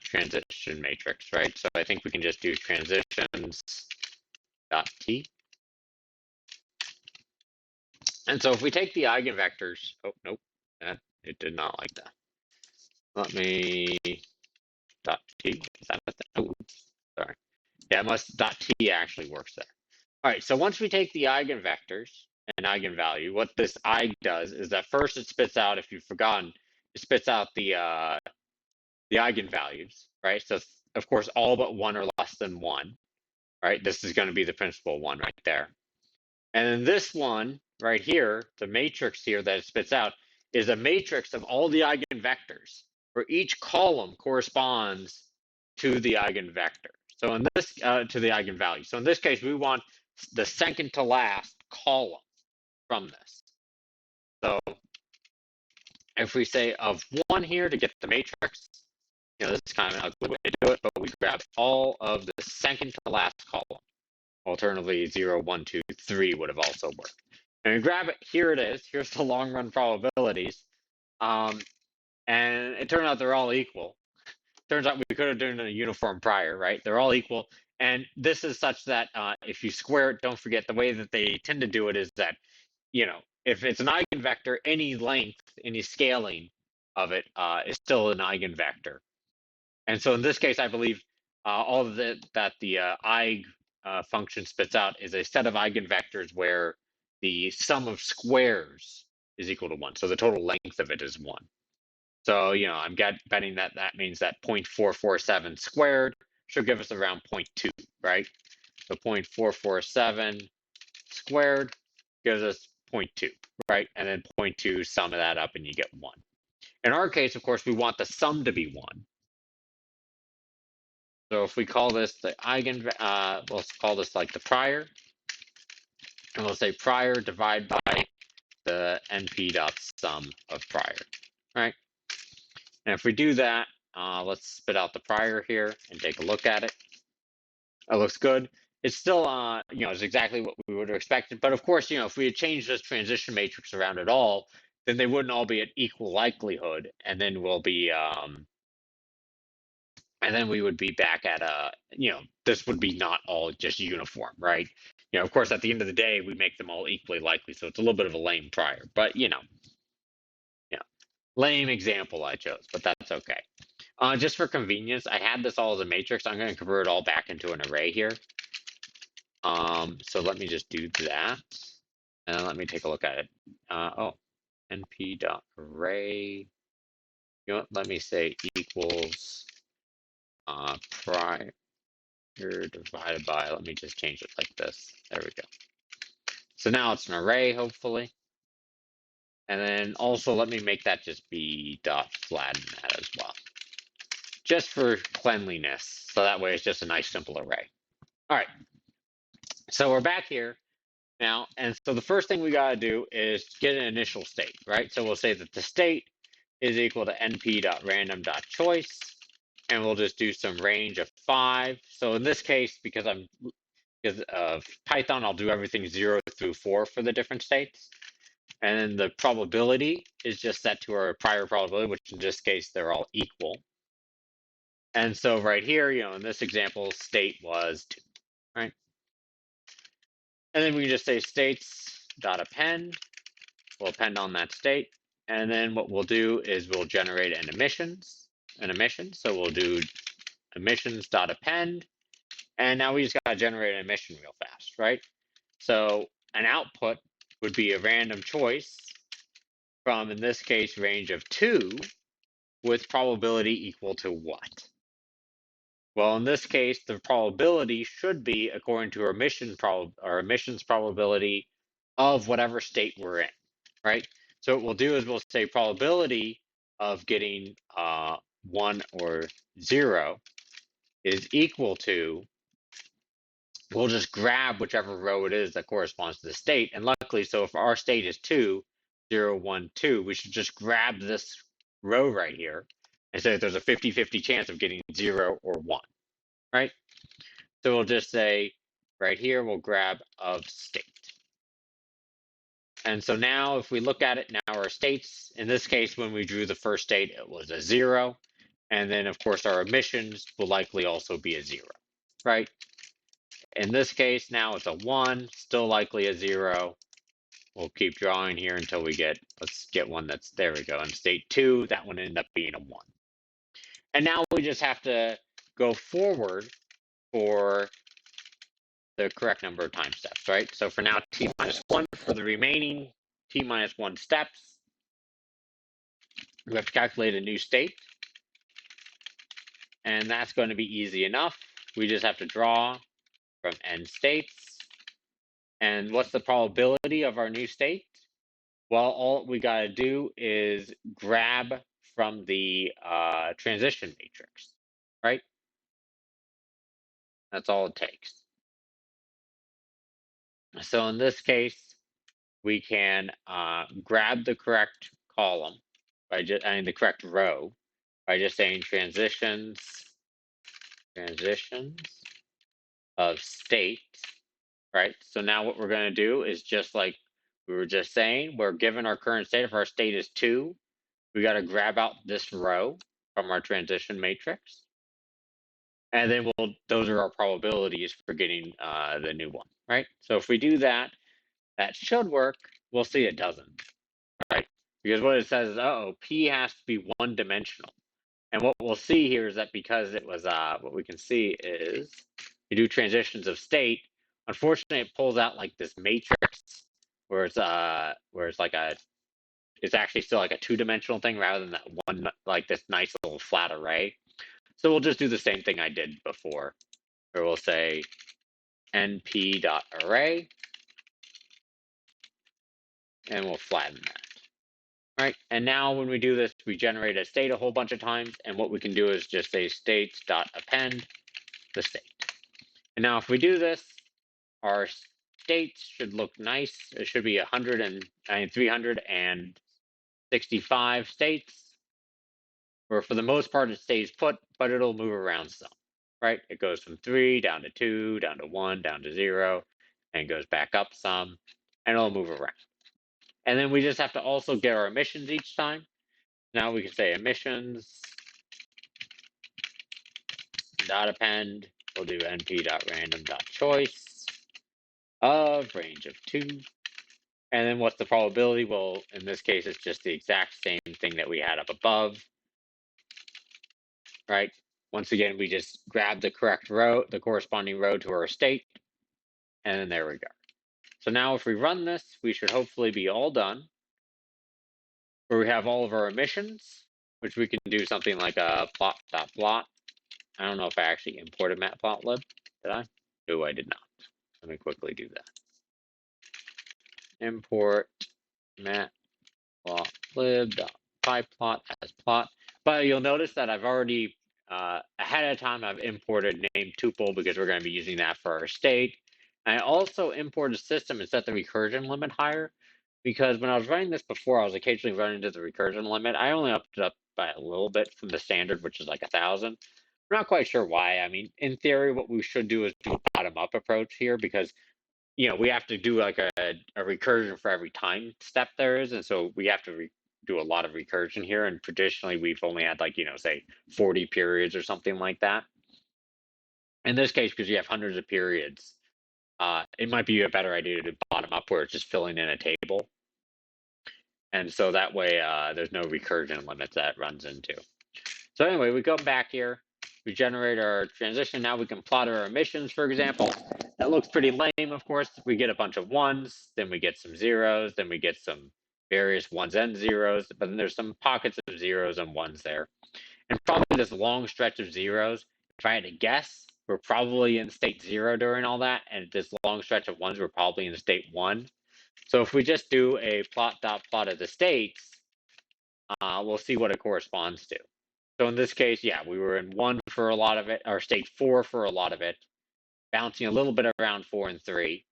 Speaker 1: transition matrix, right? So I think we can just do transitions dot t. And so if we take the eigenvectors, oh nope, it did not like that. Let me dot t. Is that a thing? Oh, sorry. Yeah, dot t actually works there. All right, so once we take the eigenvectors and eigenvalue, what this eig does is that first it spits out, if you've forgotten, it spits out the eigenvalues, right? So of course, all but 1 or less than 1, right? This is going to be the principal one right there. And then this one right here, the matrix here that it spits out, is a matrix of all the eigenvectors, where each column corresponds to the eigenvector. So in this, to the eigenvalue. So in this case, we want the second to last column from this. So if we say of 1 here to get the matrix, this is kind of an ugly way to do it, but we grab all of the second to last column. Alternatively, 0, 1, 2, 3 would have also worked. And we grab it, here it is, here's the long run probabilities. And it turned out they're all equal. Turns out we could have done a uniform prior, right? They're all equal. And this is such that if you square it, don't forget the way that they tend to do it is that, if it's an eigenvector, any length, any scaling of it is still an eigenvector. And so in this case, I believe all of that the Eig function spits out is a set of eigenvectors where the sum of squares is equal to 1. So the total length of it is 1. So, I'm betting that means that 0.447 squared should give us around 0.2, right? So 0.447 squared gives us 0.2, right? And then 0.2, sum of that up and you get 1. In our case, of course, we want the sum to be 1. So if we call this the we'll call this like the prior, and we'll say prior divide by the NP dot sum of prior, right? And if we do that, let's spit out the prior here and take a look at it. It looks good. It's still, it's exactly what we would have expected. But of course, if we had changed this transition matrix around at all, then they wouldn't all be at equal likelihood, and then we'll be, and then we would be back at this would be not all just uniform, right? Of course, at the end of the day, we make them all equally likely, so it's a little bit of a lame prior, but lame example I chose, but that's okay. Just for convenience, I had this all as a matrix. I'm going to convert it all back into an array here. So let me just do that, and let me take a look at it. np.array. Let me say equals prior divided by. Let me just change it like this. There we go. So now it's an array, hopefully. And then also let me make that just be dot flatten that as well, just for cleanliness. So that way it's just a nice simple array. All right. So we're back here now, and so the first thing we got to do is get an initial state, right? So we'll say that the state is equal to np.random.choice, and we'll just do some range of 5. So in this case, because of Python, I'll do everything 0 through 4 for the different states. And then the probability is just set to our prior probability, which in this case, they're all equal. And so right here, in this example, state was 2, right? And then we can just say states.append. We'll append on that state. And then what we'll do is we'll generate an emission. So we'll do emissions.append. And now we just got to generate an emission real fast, right? So an output would be a random choice from, in this case, range of 2 with probability equal to what? Well, in this case, the probability should be according to our emissions probability of whatever state we're in, right? So what we'll do is we'll say probability of getting 1 or 0 is equal to, we'll just grab whichever row it is that corresponds to the state. And luckily, so if our state is 2, 0, 1, 2, we should just grab this row right here and say that there's a 50-50 chance of getting 0 or 1, right? So we'll just say right here, we'll grab of state. And so now if we look at it now, our states, in this case, when we drew the first state, it was a 0. And then of course, our emissions will likely also be a 0, right? In this case, now it's a 1, still likely a 0. We'll keep drawing here until we let's get one that's, there we go. In state 2, that one ended up being a 1. And now we just have to go forward for the correct number of time steps, right? So for now, t minus 1 for the remaining t minus 1 steps. We have to calculate a new state. And that's going to be easy enough. We just have to draw from n states. And what's the probability of our new state? Well, all we got to do is grab from the transition matrix, right? That's all it takes. So in this case, we can grab the correct column the correct row by just saying transitions of state, right? So now what we're going to do is just like we were just saying, we're given our current state. If our state is 2, we got to grab out this row from our transition matrix. And then those are our probabilities for getting the new one, right? So if we do that, that should work. We'll see it doesn't, right? Because what it says is, P has to be one-dimensional. And what we'll see here is that because it was, what we can see is you do transitions of state. Unfortunately, it pulls out like this matrix where it's like it's actually still like a two-dimensional thing rather than that one, like this nice little flat array. So we'll just do the same thing I did before, where we'll say np.array, and we'll flatten that. All right, and now when we do this, we generate a state a whole bunch of times, and what we can do is just say states.append the state. And now if we do this, our states should look nice. It should be 365 states, where for the most part it stays put, but it'll move around some, right? It goes from 3 down to 2, down to 1, down to 0, and goes back up some, and it'll move around. And then we just have to also get our emissions each time. Now we can say emissions dot append. We'll do np.random.choice of range of 2. And then what's the probability? Well, in this case, it's just the exact same thing that we had up above, right? Once again, we just grab the correct row, the corresponding row to our state, and then there we go. So now if we run this, we should hopefully be all done, where we have all of our emissions, which we can do something like a plot.plot. I don't know if I actually imported matplotlib. Did I? No, I did not. Let me quickly do that. Import matplotlib.pyplot as plot. But you'll notice that I've already, ahead of time, I've imported name tuple because we're going to be using that for our state. And I also imported system and set the recursion limit higher, because when I was running this before, I was occasionally running to the recursion limit. I only upped it up by a little bit from the standard, which is like 1,000. I'm not quite sure why. I mean, in theory, what we should do is do a bottom-up approach here, because we have to do like a recursion for every time step there is, and so we have to do a lot of recursion here. And traditionally, we've only had like say 40 periods or something like that. In this case, because you have hundreds of periods, it might be a better idea to do bottom up, where it's just filling in a table. And so that way, there's no recursion limits that runs into. So anyway, we come back here, we generate our transition. Now we can plot our emissions, for example. That looks pretty lame, of course. We get a bunch of ones, then we get some zeros, then we get some various ones and zeros, but then there's some pockets of zeros and ones there. And probably this long stretch of zeros, if I had to guess, we're probably in state 0 during all that, and this long stretch of ones, we're probably in state 1. So if we just do a plot.plot of the states, we'll see what it corresponds to. So in this case, yeah, we were in 1 for a lot of it, or state 4 for a lot of it, bouncing a little bit around 4 and 3.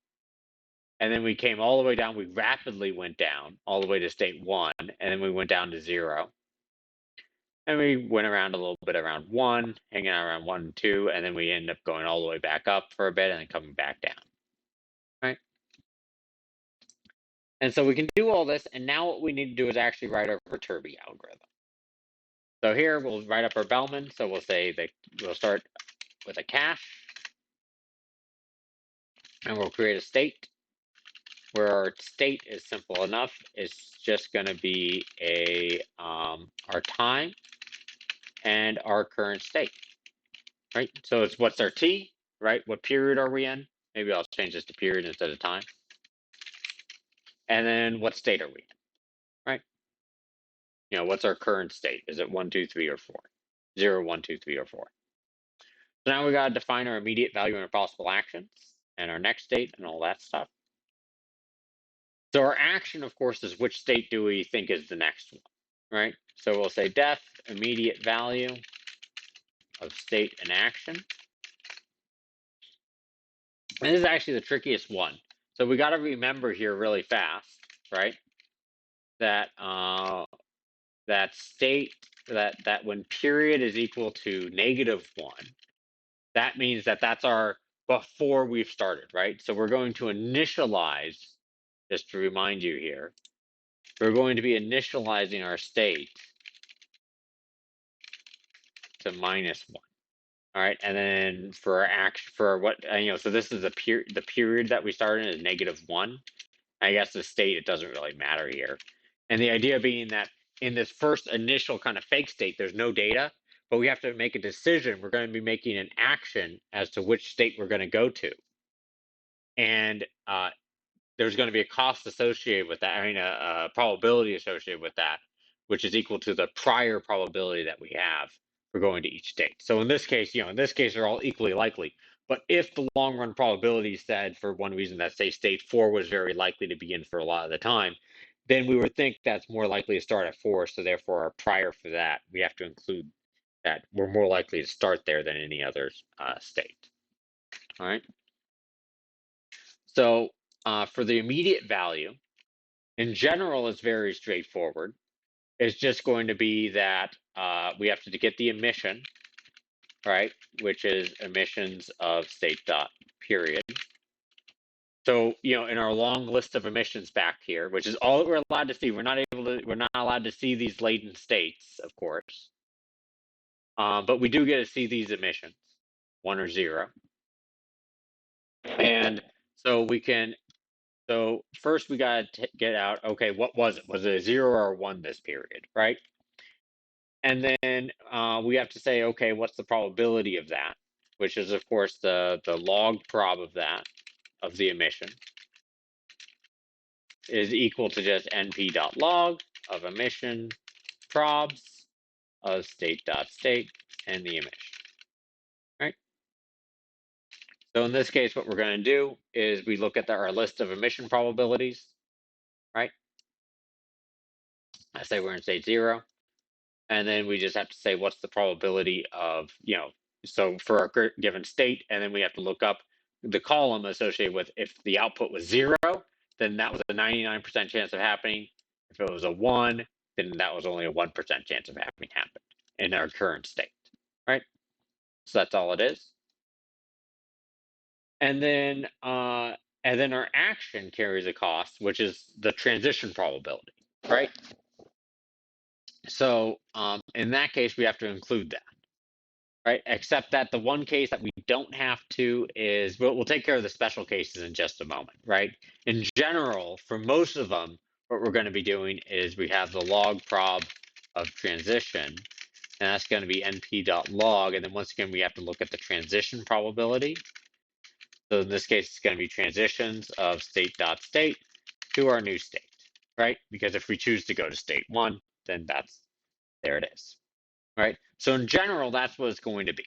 Speaker 1: And then we came all the way down. We rapidly went down all the way to state 1, and then we went down to 0. And we went around a little bit around 1, hanging out around 1 and 2, and then we end up going all the way back up for a bit and then coming back down. Right? And so we can do all this, and now what we need to do is actually write our Kirby algorithm. So here we'll write up our Bellman. So we'll say that we'll start with a cache, and we'll create a state where our state is simple enough. It's just going to be our time and our current state, right? So it's what's our t, right? What period are we in? Maybe I'll change this to period instead of time. And then what state are we in, right? What's our current state? Is it 1, 2, 3, or 4? 0, 1, 2, 3, or 4. So now we got to define our immediate value and our possible actions and our next state and all that stuff. So our action, of course, is which state do we think is the next one, right? So we'll say def immediate value of state and action. And this is actually the trickiest one. So we got to remember here really fast, right? That that state that when period is equal to -1, that means that that's our before we've started, right? So we're going to initialize, just to remind you here, we're going to be initializing our state to -1. All right, and then for our action, for what so this is the period that we started is -1. I guess the state, it doesn't really matter here, and the idea being that in this first initial kind of fake state, there's no data, but we have to make a decision. We're going to be making an action as to which state we're going to go to. And there's going to be a cost associated with that, I mean, a probability associated with that, which is equal to the prior probability that we have for going to each state. So in this case, in this case, they're all equally likely. But if the long run probability said, for one reason, that say state 4 was very likely to be in for a lot of the time, then we would think that's more likely to start at 4. So therefore, our prior for that, we have to include that we're more likely to start there than any other state. All right. So for the immediate value, in general, it's very straightforward. It's just going to be that we have to get the emission, right, which is emissions of state dot period. So, in our long list of emissions back here, which is all that we're allowed to see, we're not allowed to see these latent states, of course. But we do get to see these emissions, 1 or 0. And so so first we got to get out, okay, what was it? Was it a 0 or a 1 this period, right? And then we have to say, okay, what's the probability of that? Which is, of course, the log prob of that, of the emission, is equal to just np.log of emission probs of state.state and the emission, right? So in this case, what we're going to do is we look at our list of emission probabilities, right? I say we're in state 0. And then we just have to say what's the probability of, so for our given state, and then we have to look up the column associated with, if the output was 0, then that was a 99% chance of happening. If it was a 1, then that was only a 1% chance of having happened in our current state, right? So that's all it is. And then our action carries a cost, which is the transition probability, right? So in that case, we have to include that. Right, except that the one case that we don't have to is, we'll take care of the special cases in just a moment, right? In general, for most of them, what we're going to be doing is we have the log prob of transition, and that's going to be np.log, and then once again, we have to look at the transition probability. So in this case, it's going to be transitions of state.state to our new state, right? Because if we choose to go to state 1, then there it is, right? So in general, that's what it's going to be.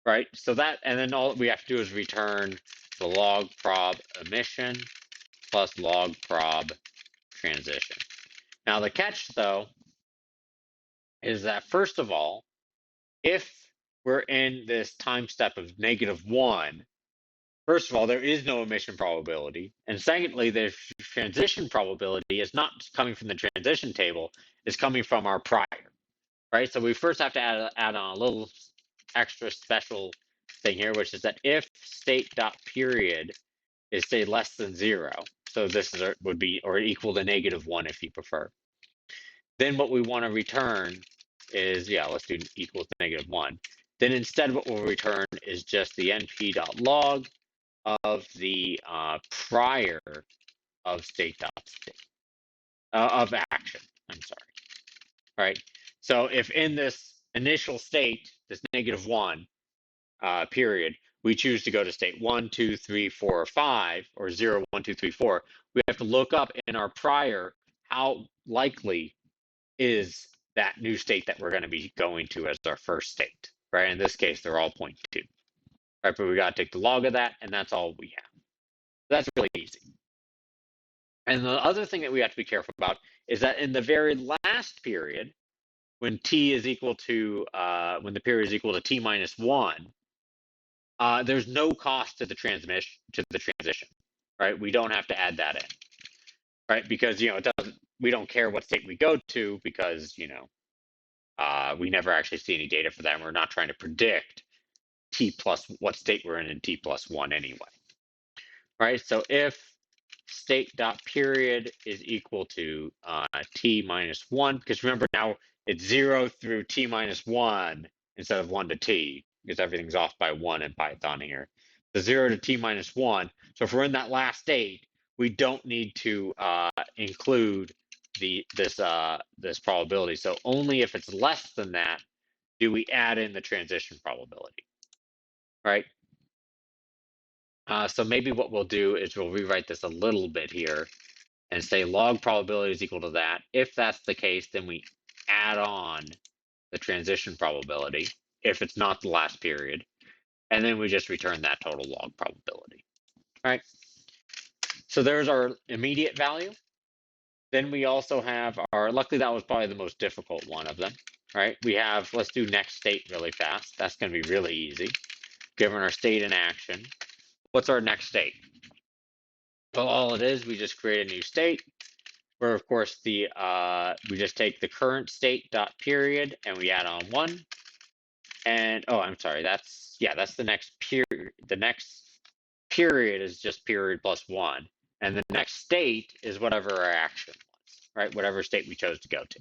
Speaker 1: Right, so that, and then all we have to do is return the log prob emission plus log prob transition. Now the catch, though, is that first of all, if we're in this time step of -1, first of all, there is no emission probability, and secondly, the transition probability is not coming from the transition table, it's coming from our prior, right? So we first have to add on a little extra special thing here, which is that if state dot period is, say, less than 0, so this would be, or equal to -1 if you prefer, then what we want to return is, let's do equals to -1. Then instead what we'll return is just the np.log of the prior of state.state, of action, I'm sorry, right? So if in this initial state, this -1 period, we choose to go to state 1, 2, 3, 4, or 5, or 0, 1, 2, 3, 4, we have to look up in our prior how likely is that new state that we're going to be going to as our first state, right? In this case, they're all 0.2, right? But we got to take the log of that, and that's all we have. That's really easy. And the other thing that we have to be careful about is that in the very last period, when t is equal to, when the period is equal to t minus 1, there's no cost to the transition, right? We don't have to add that in, right? Because it doesn't. We don't care what state we go to, because we never actually see any data for that, and we're not trying to predict t plus what state we're in t plus 1 anyway, right? So if state dot period is equal to t minus 1, because remember now it's 0 through t minus 1 instead of 1 to t, because everything's off by 1 in Python here. The 0 to t minus 1. So if we're in that last state, we don't need to include this probability. So only if it's less than that, do we add in the transition probability, right? So maybe what we'll do is we'll rewrite this a little bit here and say log probability is equal to that. If that's the case, then we add on the transition probability if it's not the last period, and then we just return that total log probability, right? So there's our immediate value. Then we also have our, luckily that was probably the most difficult one of them, right? We have, let's do next state really fast. That's going to be really easy. Given our state in action, what's our next state? Well, all it is, we just create a new state where, of course, the we just take the current state dot period and we add on 1. And, oh, I'm sorry, that's the next period. The next period is just period plus 1. And the next state is whatever our action was, right? Whatever state we chose to go to.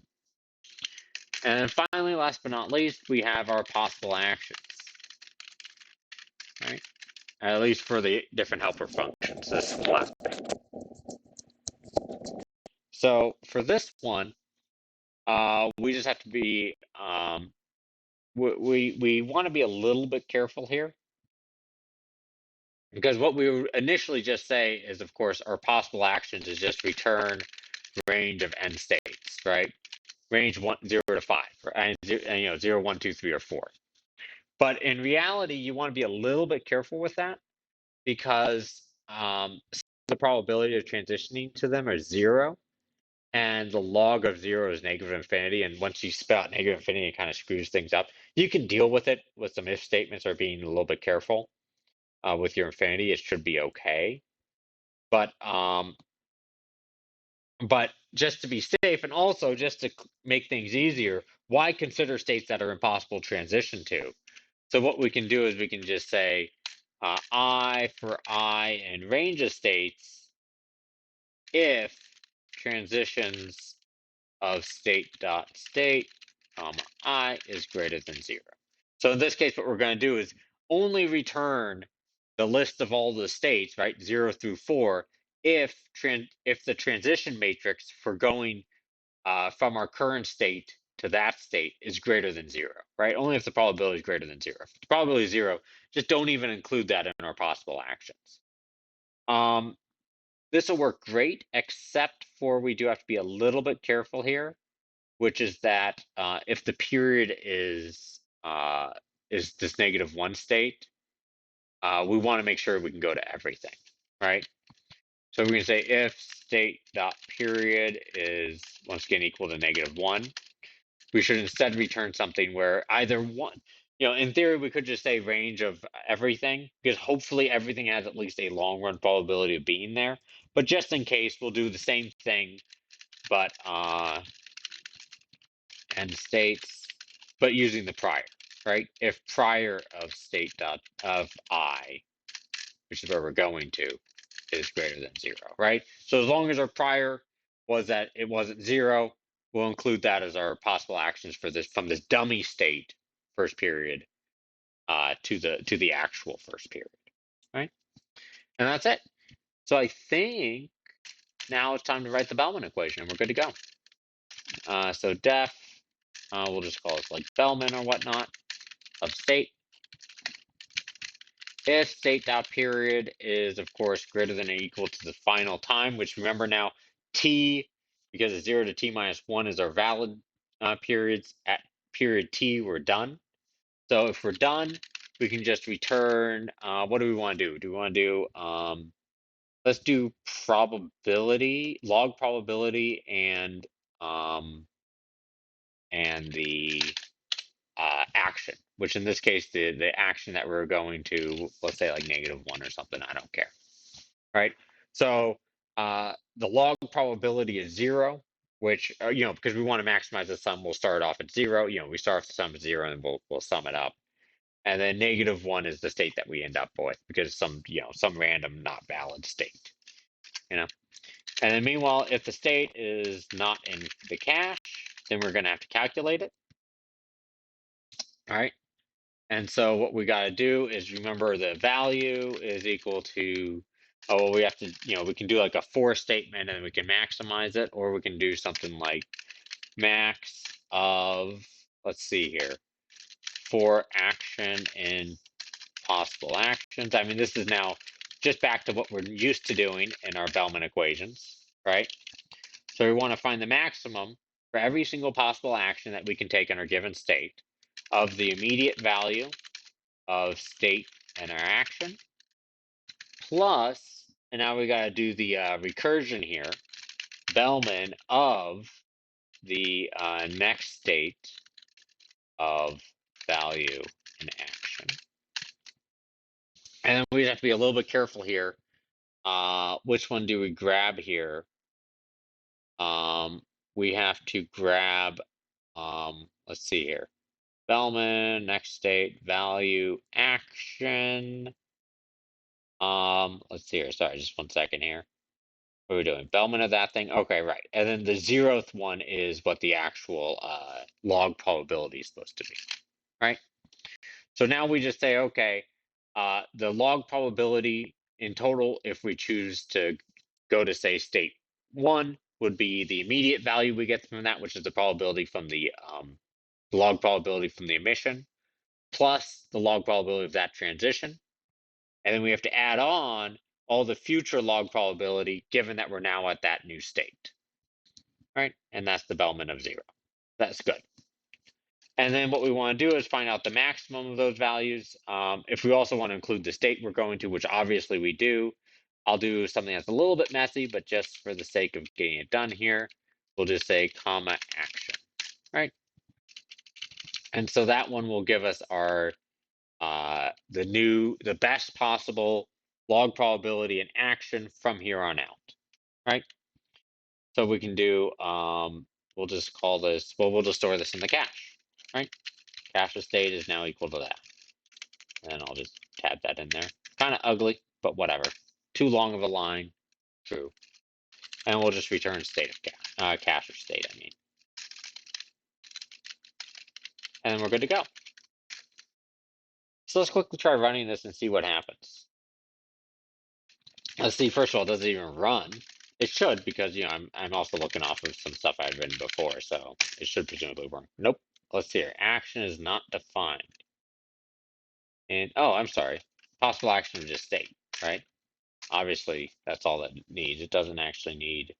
Speaker 1: And then finally, last but not least, we have our possible actions, right? At least for the different helper functions, this last bit. So for this one, we just have to be, we want to be a little bit careful here, because what we initially just say is, of course, our possible actions is just return range of n states, right? Range 0 to 5, and 0, 1, 2, 3, or 4. But in reality, you want to be a little bit careful with that, because the probability of transitioning to them are 0, and the log of 0 is negative infinity. And once you spell out negative infinity, it kind of screws things up. You can deal with it with some if statements or being a little bit careful with your infinity. It should be okay. But just to be safe, and also just to make things easier, why consider states that are impossible to transition to? So what we can do is we can just say I for I in range of states if transitions of state dot state comma I is greater than 0. So in this case, what we're going to do is only return the list of all the states, right, 0 through 4, if the transition matrix for going from our current state to that state is greater than 0, right? Only if the probability is greater than 0. If the probability is 0, just don't even include that in our possible actions. This will work great, except for we do have to be a little bit careful here, which is that if the period is this -1 state, we want to make sure we can go to everything, right? So we're going to say if state dot period is once again equal to -1. We should instead return something where either one, in theory, we could just say range of everything, because hopefully everything has at least a long run probability of being there. But just in case, we'll do the same thing, but end states, but using the prior, right? If prior of state dot of I, which is where we're going to, is greater than 0, right? So as long as our prior was that it wasn't 0, we'll include that as our possible actions for this, from this dummy state first period to the actual first period, right? And that's it. So I think now it's time to write the Belmont equation, and we're good to go. So def, we'll just call it like Bellman or whatnot, of state. If state dot period is, of course, greater than or equal to the final time, which remember now, t, because it's 0 to t minus 1 is our valid periods. At period t, we're done. So if we're done, we can just return, what do we want to do? Do we want to do, let's do probability, log probability, and the action, which in this case, the action that we're going to, let's say like -1 or something, I don't care, right? So the log probability is 0, which, because we want to maximize the sum, we'll start off at 0. We start off the sum at 0 and we'll sum it up. And then -1 is the state that we end up with, because some random not valid state, And then meanwhile, if the state is not in the cache, then we're going to have to calculate it. All right. And so what we got to do is remember the value is equal to, well, we have to, we can do like a for statement and we can maximize it, or we can do something like max of, let's see here. for action in possible actions. I mean, this is now just back to what we're used to doing in our Belmont equations, right? So we want to find the maximum for every single possible action that we can take in our given state of the immediate value of state and our action, plus, and now we got to do the recursion here, Bellman of the next state of value and action. And then we have to be a little bit careful here. Which one do we grab here? We have to grab, let's see here. Bellman, next state, value, action. Let's see here. Sorry, just 1 second here. What are we doing? Bellman of that thing? Okay, right. And then the 0th one is what the actual log probability is supposed to be, right? So now we just say, okay, the log probability in total, if we choose to go to, say, state 1, would be the immediate value we get from that, which is the probability from the log probability from the emission, plus the log probability of that transition. And then we have to add on all the future log probability, given that we're now at that new state, right? And that's the Bellman of 0. That's good. And then what we want to do is find out the maximum of those values. If we also want to include the state we're going to, which obviously we do, I'll do something that's a little bit messy, but just for the sake of getting it done here, we'll just say comma action, right? And so that one will give us our the best possible log probability and action from here on out, right? So we can do, we'll just call this, well, we'll just store this in the cache, right? Cache of state is now equal to that. And I'll just tab that in there. Kind of ugly, but whatever. Too long of a line, true. And we'll just return state of cache, cache of state, I mean. And then we're good to go. So let's quickly try running this and see what happens. Let's see, first of all, does it even run? It should, because, you know, I'm also looking off of some stuff I've written before, so it should presumably work. Nope. Let's see here. Action is not defined. And, oh, I'm sorry. Possible action is just state, right? Obviously, that's all that it needs. It doesn't actually need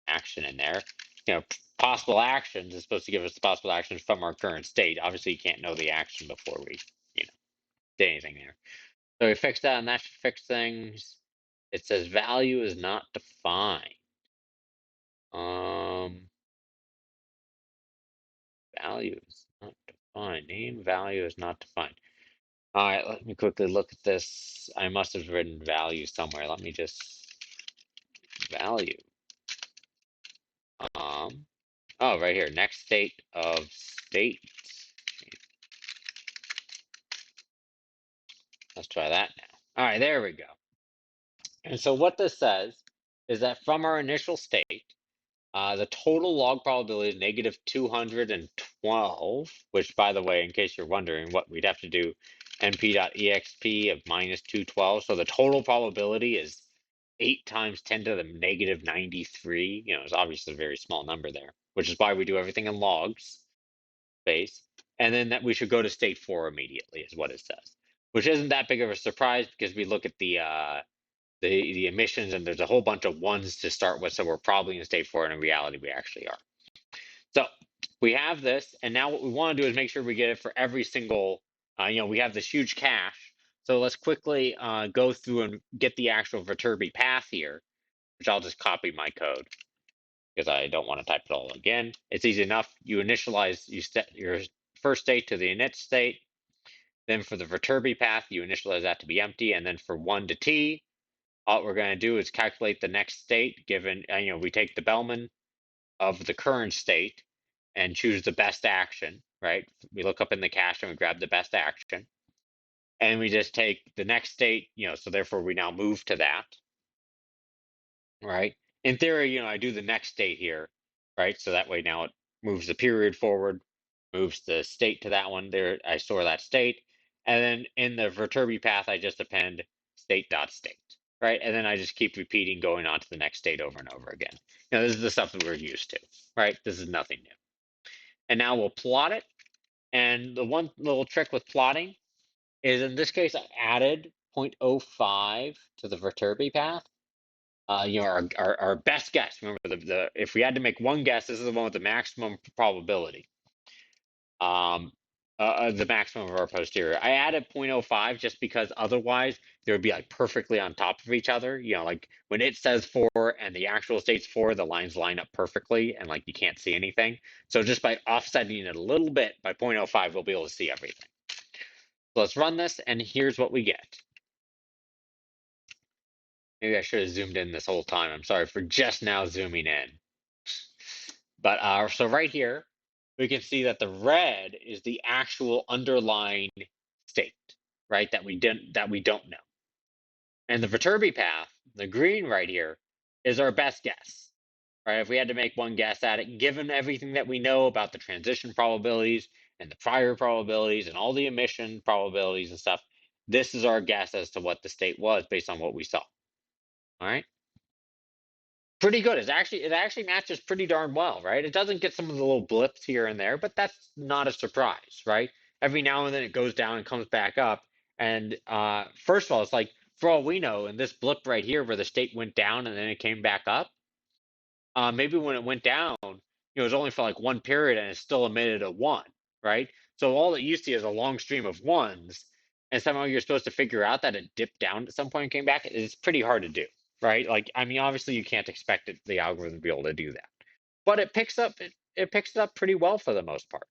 Speaker 1: action in there. You know, possible actions is supposed to give us the possible actions from our current state. Obviously, you can't know the action before we, you know, did anything there. So we fixed that, and that should fix things. It says value is not defined. Value is not defined. Name value is not defined. All right, let me quickly look at this. I must have written value somewhere. Let me just value. Oh, right here. Next state of state. Let's try that now. All right, there we go. And so what this says is that from our initial state, the total log probability is negative 212, which, by the way, in case you're wondering, what we'd have to do, np.exp of minus 212. So the total probability is 8 times 10 to the negative 93. You know, it's obviously a very small number there, which is why we do everything in logs base. And then that we should go to state 4 immediately is what it says, which isn't that big of a surprise because we look at the emissions, and there's a whole bunch of ones to start with, so we're probably in state 4, and in reality we actually are. So we have this, and now what we want to do is make sure we get it for every single, you know, we have this huge cache. So let's quickly go through and get the actual Viterbi path here, which I'll just copy my code because I don't want to type it all again. It's easy enough. You initialize, you set your first state to the init state. Then for the Viterbi path, you initialize that to be empty, and then for 1 to t, all we're going to do is calculate the next state given, you know, we take the Bellman of the current state and choose the best action, right? We look up in the cache and we grab the best action. And we just take the next state, you know, so therefore we now move to that, right? In theory, you know, I do the next state here, right? So that way now it moves the period forward, moves the state to that one. There, I store that state. And then in the Viterbi path, I just append state.state. Right, and then I just keep repeating, going on to the next state over and over again. This is the stuff that we're used to, right? This is nothing new. And now we'll plot it, And the one little trick with plotting is in this case, I added 0.05 to the Viterbi path. Our best guess. Remember, if we had to make one guess, this is the one with the maximum probability. The maximum of our posterior. I added 0.05 just because otherwise they would be like perfectly on top of each other. Like when it says 4 and the actual state's 4, the lines line up perfectly and like you can't see anything. So just by offsetting it a little bit by 0.05, we'll be able to see everything. So let's run this, and here's what we get. Maybe I should have zoomed in this whole time. I'm sorry for just now zooming in. But so right here, we can see that the red is the actual underlying state, right? That we don't know. And the Viterbi path, the green right here, is our best guess, right? If we had to make one guess at it, given everything that we know about the transition probabilities and the prior probabilities and all the emission probabilities and stuff, this is our guess as to what the state was based on what we saw. All right. Pretty good. It actually matches pretty darn well, right? It doesn't get some of the little blips here and there, but that's not a surprise, right? Every now and then it goes down and comes back up. And first of all, it's like for all we know, in this blip right here where the state went down and then it came back up, maybe when it went down, it was only for like one period and it still emitted a one, right? So all that you see is a long stream of ones, and somehow you're supposed to figure out that it dipped down at some point and came back. It's pretty hard to do, right? Like, I mean, obviously you can't expect the algorithm to be able to do that, but it picks it up pretty well for the most part.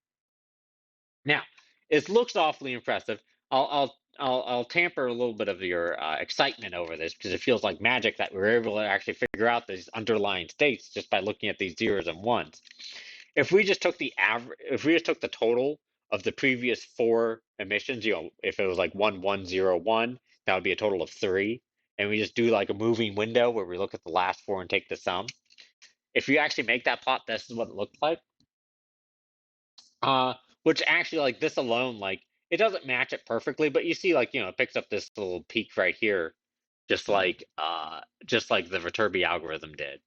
Speaker 1: Now, it looks awfully impressive. I'll tamper a little bit of your excitement over this because it feels like magic that we were able to actually figure out these underlying states just by looking at these zeros and ones. If we just took the average, if we just took the total of the previous 4 emissions, if it was like 1101, that would be a total of 3. And we just do like a moving window where we look at the last 4 and take the sum. If you actually make that plot, this is what it looks like. Which actually, like this alone, like it doesn't match it perfectly, but you see, like it picks up this little peak right here, just like the Viterbi algorithm did.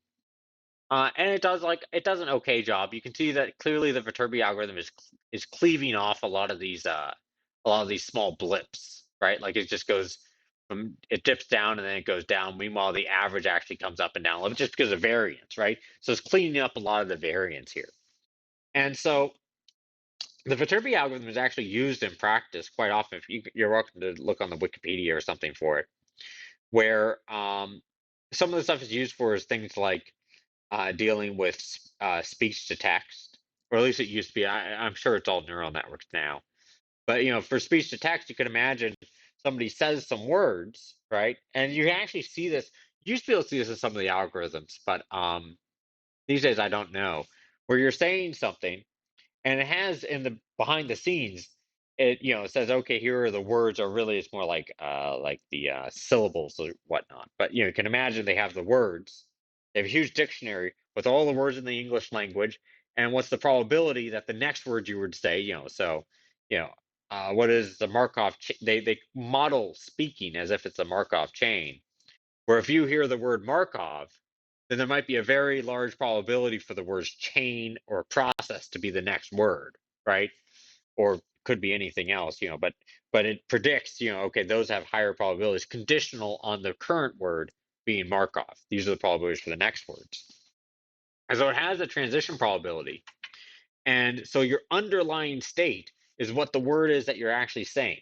Speaker 1: And it does an okay job. You can see that clearly the Viterbi algorithm is cleaving off a lot of these small blips, right? Like it just goes from it dips down and then it goes down. Meanwhile, the average actually comes up and down just because of variance, right? So it's cleaning up a lot of the variance here. And so the Viterbi algorithm is actually used in practice quite often. If you're welcome to look on the Wikipedia or something for it, where some of the stuff is used for is things like dealing with speech to text, or at least it used to be. I'm sure it's all neural networks now. But for speech to text, you can imagine somebody says some words, right? And you can actually see this. You used to be able to see this in some of the algorithms, but these days I don't know. Where you're saying something, and it has in the behind the scenes, it says, okay, here are the words, or really it's more like the syllables or whatnot. But you can imagine they have the words. They have a huge dictionary with all the words in the English language, and what's the probability that the next word you would say, what is the Markov they model speaking as if it's a Markov chain, where if you hear the word Markov, then there might be a very large probability for the words chain or process to be the next word, right? Or could be anything else, but it predicts, okay, those have higher probabilities, conditional on the current word being Markov. These are the probabilities for the next words. And so it has a transition probability. And so your underlying state is what the word is that you're actually saying,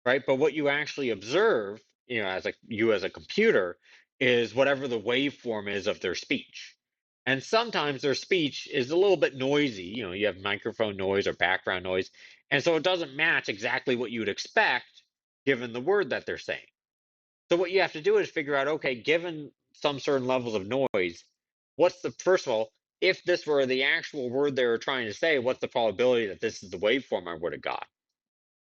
Speaker 1: right? But what you actually observe, as a computer, is whatever the waveform is of their speech. And sometimes their speech is a little bit noisy. You have microphone noise or background noise. And so it doesn't match exactly what you would expect given the word that they're saying. So what you have to do is figure out, okay, given some certain levels of noise, first of all, if this were the actual word they were trying to say, what's the probability that this is the waveform I would have got?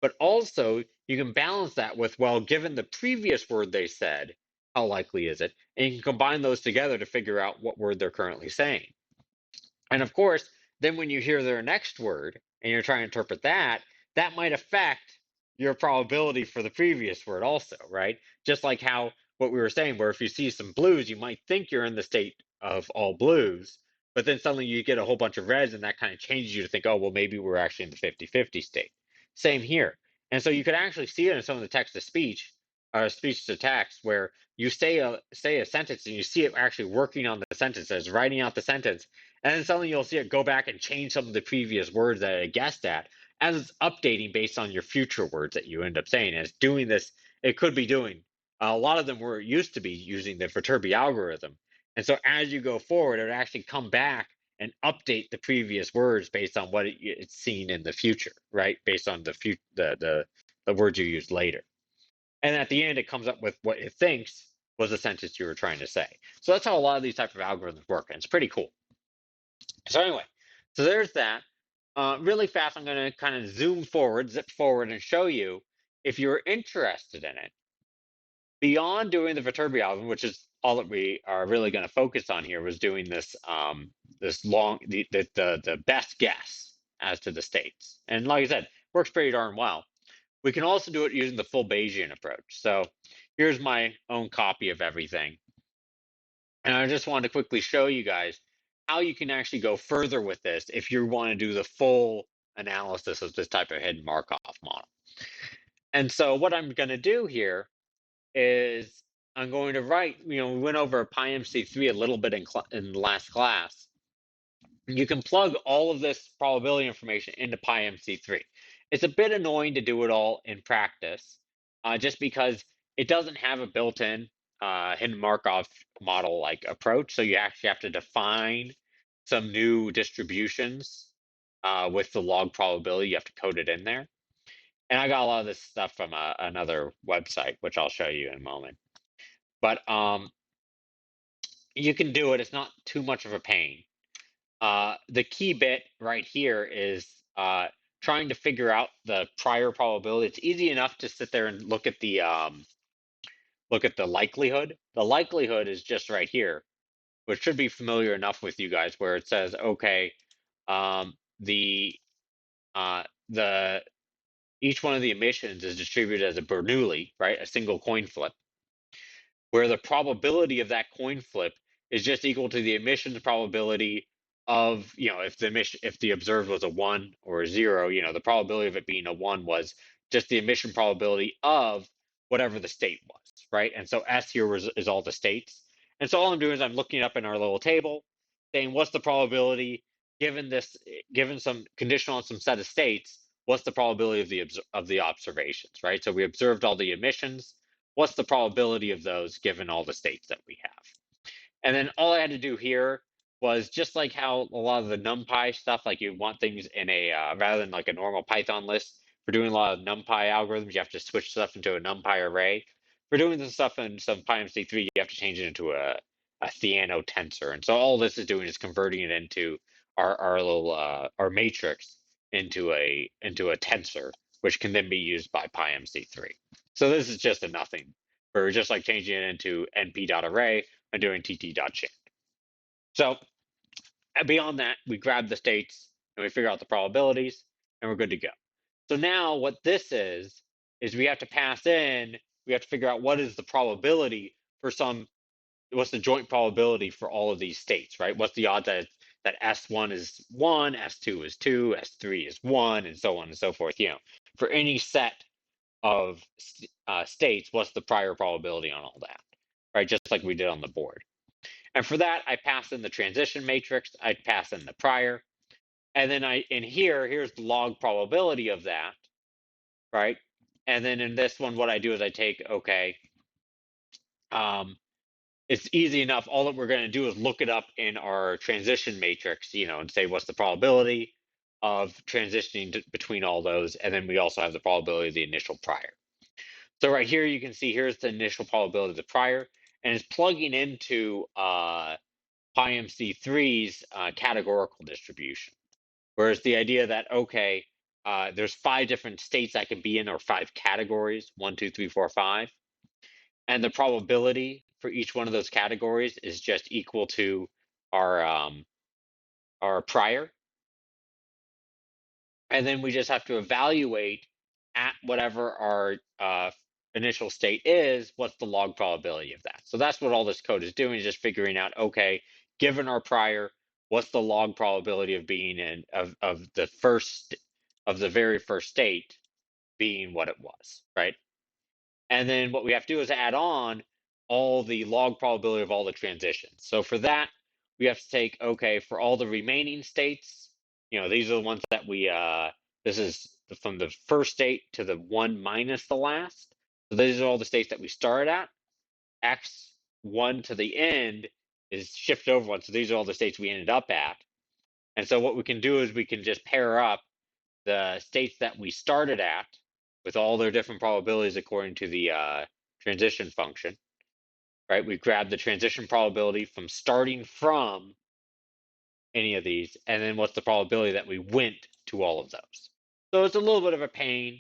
Speaker 1: But also, you can balance that with, well, given the previous word they said, how likely is it? And you can combine those together to figure out what word they're currently saying. And of course, then when you hear their next word and you're trying to interpret that, that might affect your probability for the previous word also, right? Just like how what we were saying, where if you see some blues, you might think you're in the state of all blues, but then suddenly you get a whole bunch of reds, and that kind of changes you to think, oh, well, maybe we're actually in the 50-50 state. Same here. And so you could actually see it in some of the text to speech, or speech to text, where you say a sentence and you see it actually working on the sentences, writing out the sentence, and then suddenly you'll see it go back and change some of the previous words that it guessed at, as it's updating based on your future words that you end up saying. And it's doing this, it could be doing. A lot of them were used to be using the Kirby algorithm. And so as you go forward, it would actually come back and update the previous words based on what it's seen in the future, right? Based on the words you used later. And at the end, it comes up with what it thinks was the sentence you were trying to say. So that's how a lot of these type of algorithms work, and it's pretty cool. So anyway, so there's that. Really fast, I'm going to kind of zip forward, and show you, if you're interested in it, beyond doing the Viterbi algorithm, which is all that we are really going to focus on here, was doing this the best guess as to the states. And like I said, works pretty darn well. We can also do it using the full Bayesian approach. So here's my own copy of everything. And I just wanted to quickly show you guys how you can actually go further with this if you want to do the full analysis of this type of hidden Markov model. And so what I'm going to do here is I'm going to write, we went over PyMC3 a little bit in the last class. You can plug all of this probability information into PyMC3. It's a bit annoying to do it all in practice, just because it doesn't have a built-in hidden Markov model like approach. So you actually have to define some new distributions with the log probability. You have to code it in there. And I got a lot of this stuff from another website, which I'll show you in a moment. But you can do it. It's not too much of a pain. The key bit right here is trying to figure out the prior probability. It's easy enough to sit there and look at the likelihood. The likelihood is just right here, which should be familiar enough with you guys, where it says, okay, the each one of the emissions is distributed as a Bernoulli, right? A single coin flip, where the probability of that coin flip is just equal to the emissions probability of, if the observed was a 1 or a 0, the probability of it being a 1 was just the emission probability of whatever the state was, right? And so S here is all the states. And so all I'm doing is I'm looking up in our little table, saying what's the probability given some conditional on some set of states, what's the probability of the observations, right? So we observed all the emissions. What's the probability of those given all the states that we have? And then all I had to do here was just like how a lot of the NumPy stuff, like you want things in a, rather than like a normal Python list, for doing a lot of NumPy algorithms, you have to switch stuff into a NumPy array. For doing this stuff in some PyMC3, you have to change it into a Theano tensor. And so all this is doing is converting it into our little, our matrix into a tensor, which can then be used by PyMC3. So this is just a nothing. We're just like changing it into np.array and doing tt.chant. So beyond that, we grab the states and we figure out the probabilities, and we're good to go. So now what this is we have to pass in, we have to figure out what is the probability for what's the joint probability for all of these states, right? What's the odds that S1 is 1, S2 is 2, S3 is 1, and so on and so forth. For any set of states, what's the prior probability on all that, right? Just like we did on the board. And for that, I pass in the transition matrix, I pass in the prior, and then here's the log probability of that, right? And then in this one, what I do is I take, okay, it's easy enough. All that we're going to do is look it up in our transition matrix, and say what's the probability of transitioning between all those. And then we also have the probability of the initial prior. So right here, you can see here's the initial probability of the prior, and it's plugging into PyMC3's categorical distribution. Whereas the idea that, okay, there's 5 different states I can be in, or 5 categories, 1, 2, 3, 4, 5. And the probability for each one of those categories is just equal to our prior. And then we just have to evaluate at whatever our initial state is, what's the log probability of that. So that's what all this code is doing, is just figuring out, okay, given our prior, what's the log probability of being in of the very first state being what it was, right? And then what we have to do is add on all the log probability of all the transitions. So for that, we have to take, okay, for all the remaining states, these are the ones that this is from the first state to the one minus the last. So these are all the states that we started at. X1 to the end is shifted over one. So these are all the states we ended up at. And so what we can do is we can just pair up the states that we started at with all their different probabilities according to the transition function, right? We grab the transition probability from starting from any of these, and then what's the probability that we went to all of those. So it's a little bit of a pain,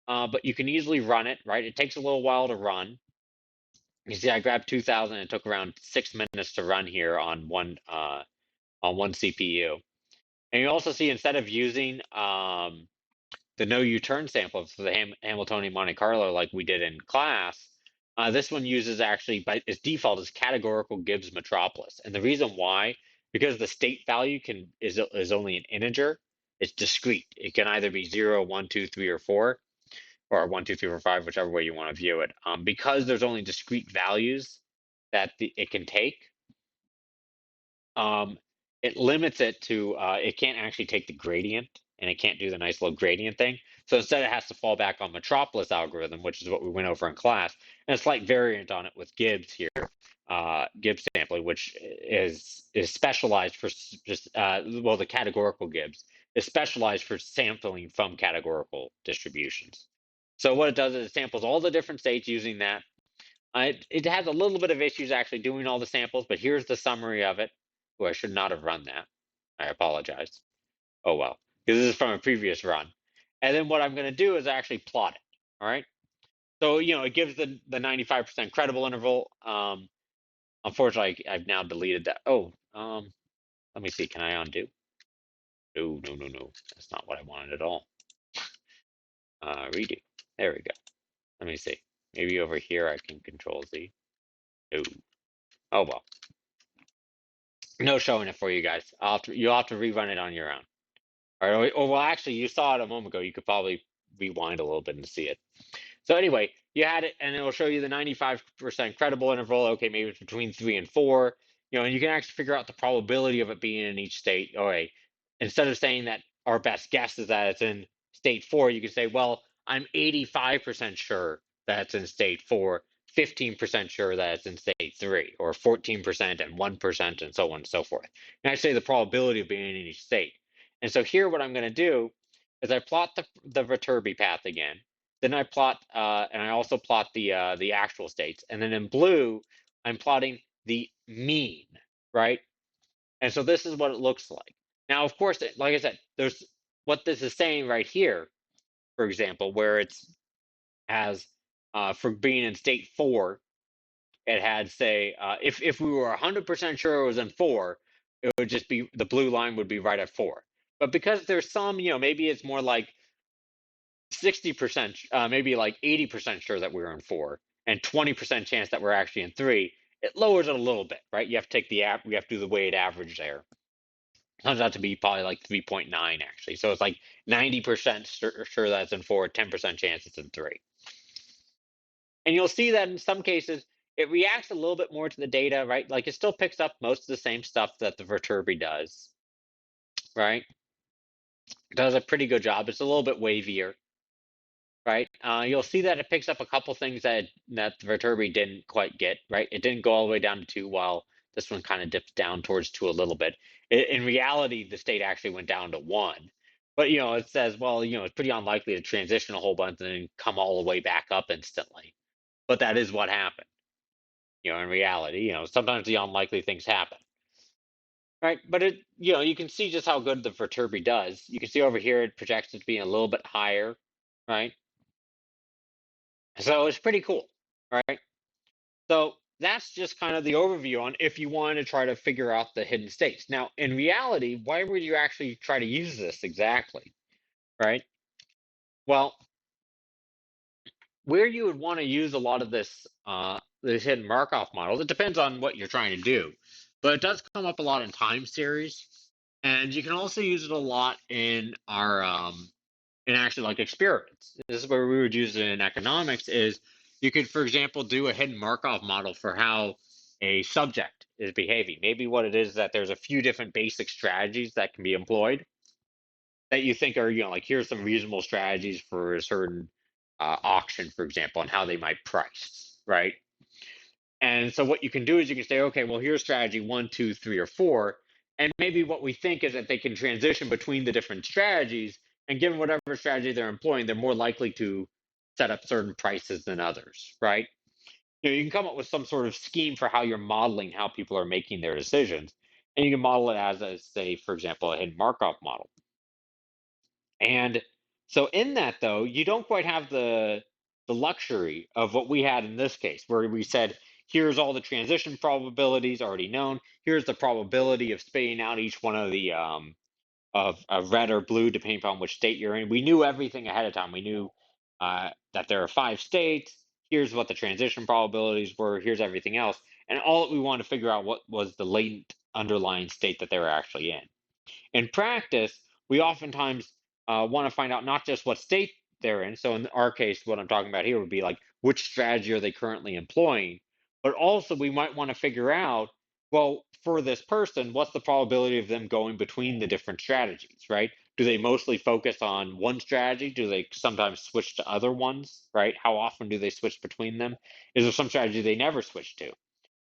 Speaker 1: but you can easily run it, right? It takes a little while to run. You see, I grabbed 2,000. It took around 6 minutes to run here on one CPU. And you also see instead of using the no U-turn sample for the Hamiltonian Monte Carlo like we did in class, this one uses actually by its default is categorical Gibbs metropolis. And the reason why, because the state value is only an integer, it's discrete. It can either be 0, 1, 2, 3, or 4, or 1, 2, 3, 4, 5, whichever way you want to view it. Because there's only discrete values that it can take, it limits it to it can't actually take the gradient, and it can't do the nice little gradient thing. So instead it has to fall back on Metropolis algorithm, which is what we went over in class, and a slight variant on it with Gibbs here, Gibbs sampling, which is specialized for just well, the categorical Gibbs is specialized for sampling from categorical distributions. So what it does is it samples all the different states using that. It has a little bit of issues actually doing all the samples, but here's the summary of it. Oh, I should not have run that. I apologize. Oh well, because this is from a previous run. And then what I'm going to do is actually plot it. All right. So it gives the 95% credible interval. Unfortunately, I've now deleted that. Oh, let me see. Can I undo? No, no, no, no. That's not what I wanted at all. Redo. There we go. Let me see. Maybe over here I can Control Z. No. Oh well. No showing it for you guys. You'll have to rerun it on your own. All right. Or well, actually, you saw it a moment ago. You could probably rewind a little bit and see it. So anyway, you had it, and it'll show you the 95% credible interval. Okay, maybe it's between 3 and 4. And you can actually figure out the probability of it being in each state. All right. Instead of saying that our best guess is that it's in state 4, you can say, well, I'm 85% sure that it's in state 4, 15% sure that it's in state 3, or 14% and 1%, and so on and so forth. And I say the probability of being in each state. And so here, what I'm going to do is I plot the Viterbi path again. Then I plot, and I also plot the actual states. And then in blue, I'm plotting the mean, right? And so this is what it looks like. Now, of course, like I said, there's what this is saying right here, for example, where it's as for being in state 4, it had say if we were 100% sure it was in 4, it would just be the blue line would be right at 4. But because there's some, maybe it's more like 60%, maybe like 80% sure that we're in 4, and 20% chance that we're actually in 3, it lowers it a little bit, right? You have to take we have to do the weighted average there. It comes out to be probably like 3.9 actually. So it's like 90% sure that it's in 4, 10% chance it's in 3. And you'll see that in some cases, it reacts a little bit more to the data, right? Like it still picks up most of the same stuff that the Viterbi does, right? It does a pretty good job. It's a little bit wavier, right? You'll see that it picks up a couple things that the Viterbi didn't quite get, right? It didn't go all the way down to 2, while this one kind of dips down towards 2 a little bit. In reality, the state actually went down to 1. But, it says, well, it's pretty unlikely to transition a whole bunch and then come all the way back up instantly. But that is what happened. In reality, sometimes the unlikely things happen. Right, but you can see just how good the Viterbi does. You can see over here it projects it to be a little bit higher, right? So it's pretty cool, right? So that's just kind of the overview on if you want to try to figure out the hidden states. Now, in reality, why would you actually try to use this exactly, right? Well, where you would want to use a lot of this hidden Markov models, it depends on what you're trying to do. but it does come up a lot in time series, and you can also use it a lot in our in actually like experiments. This is where we would use it in economics. Is you could, for example, do a hidden Markov model for how a subject is behaving. Maybe what it is that there's a few different basic strategies that can be employed that you think are, like here's some reasonable strategies for a certain auction, for example, and how they might price, right? And so what you can do is you can say, okay, well, here's strategy 1, 2, 3, or 4. And maybe what we think is that they can transition between the different strategies. And given whatever strategy they're employing, they're more likely to set up certain prices than others, right? You can come up with some sort of scheme for how you're modeling how people are making their decisions. And you can model it as say, for example, a hidden Markov model. And so in that, though, you don't quite have the luxury of what we had in this case, where we said, here's all the transition probabilities already known. Here's the probability of spitting out each one of the of red or blue, depending upon which state you're in. We knew everything ahead of time. We knew that there are 5 states. Here's what the transition probabilities were. Here's everything else. And all we wanted to figure out what was the latent underlying state that they were actually in. In practice, we oftentimes want to find out not just what state they're in. So in our case, what I'm talking about here would be like, which strategy are they currently employing? But also we might want to figure out, well, for this person, what's the probability of them going between the different strategies, right? Do they mostly focus on one strategy? Do they sometimes switch to other ones, right? How often do they switch between them? Is there some strategy they never switch to?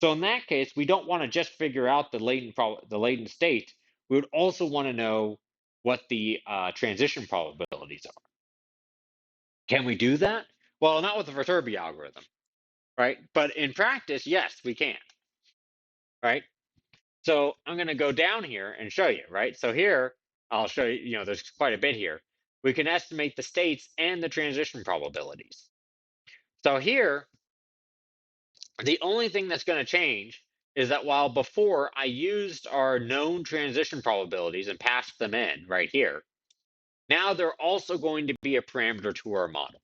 Speaker 1: So in that case, we don't want to just figure out the latent state. We would also want to know what the transition probabilities are. Can we do that? Well, not with the Kirby algorithm, right? But in practice, yes, we can, right? So I'm going to go down here and show you, right? So here, I'll show you, there's quite a bit here. We can estimate the states and the transition probabilities. So here, the only thing that's going to change is that while before I used our known transition probabilities and passed them in right here, now they're also going to be a parameter to our model,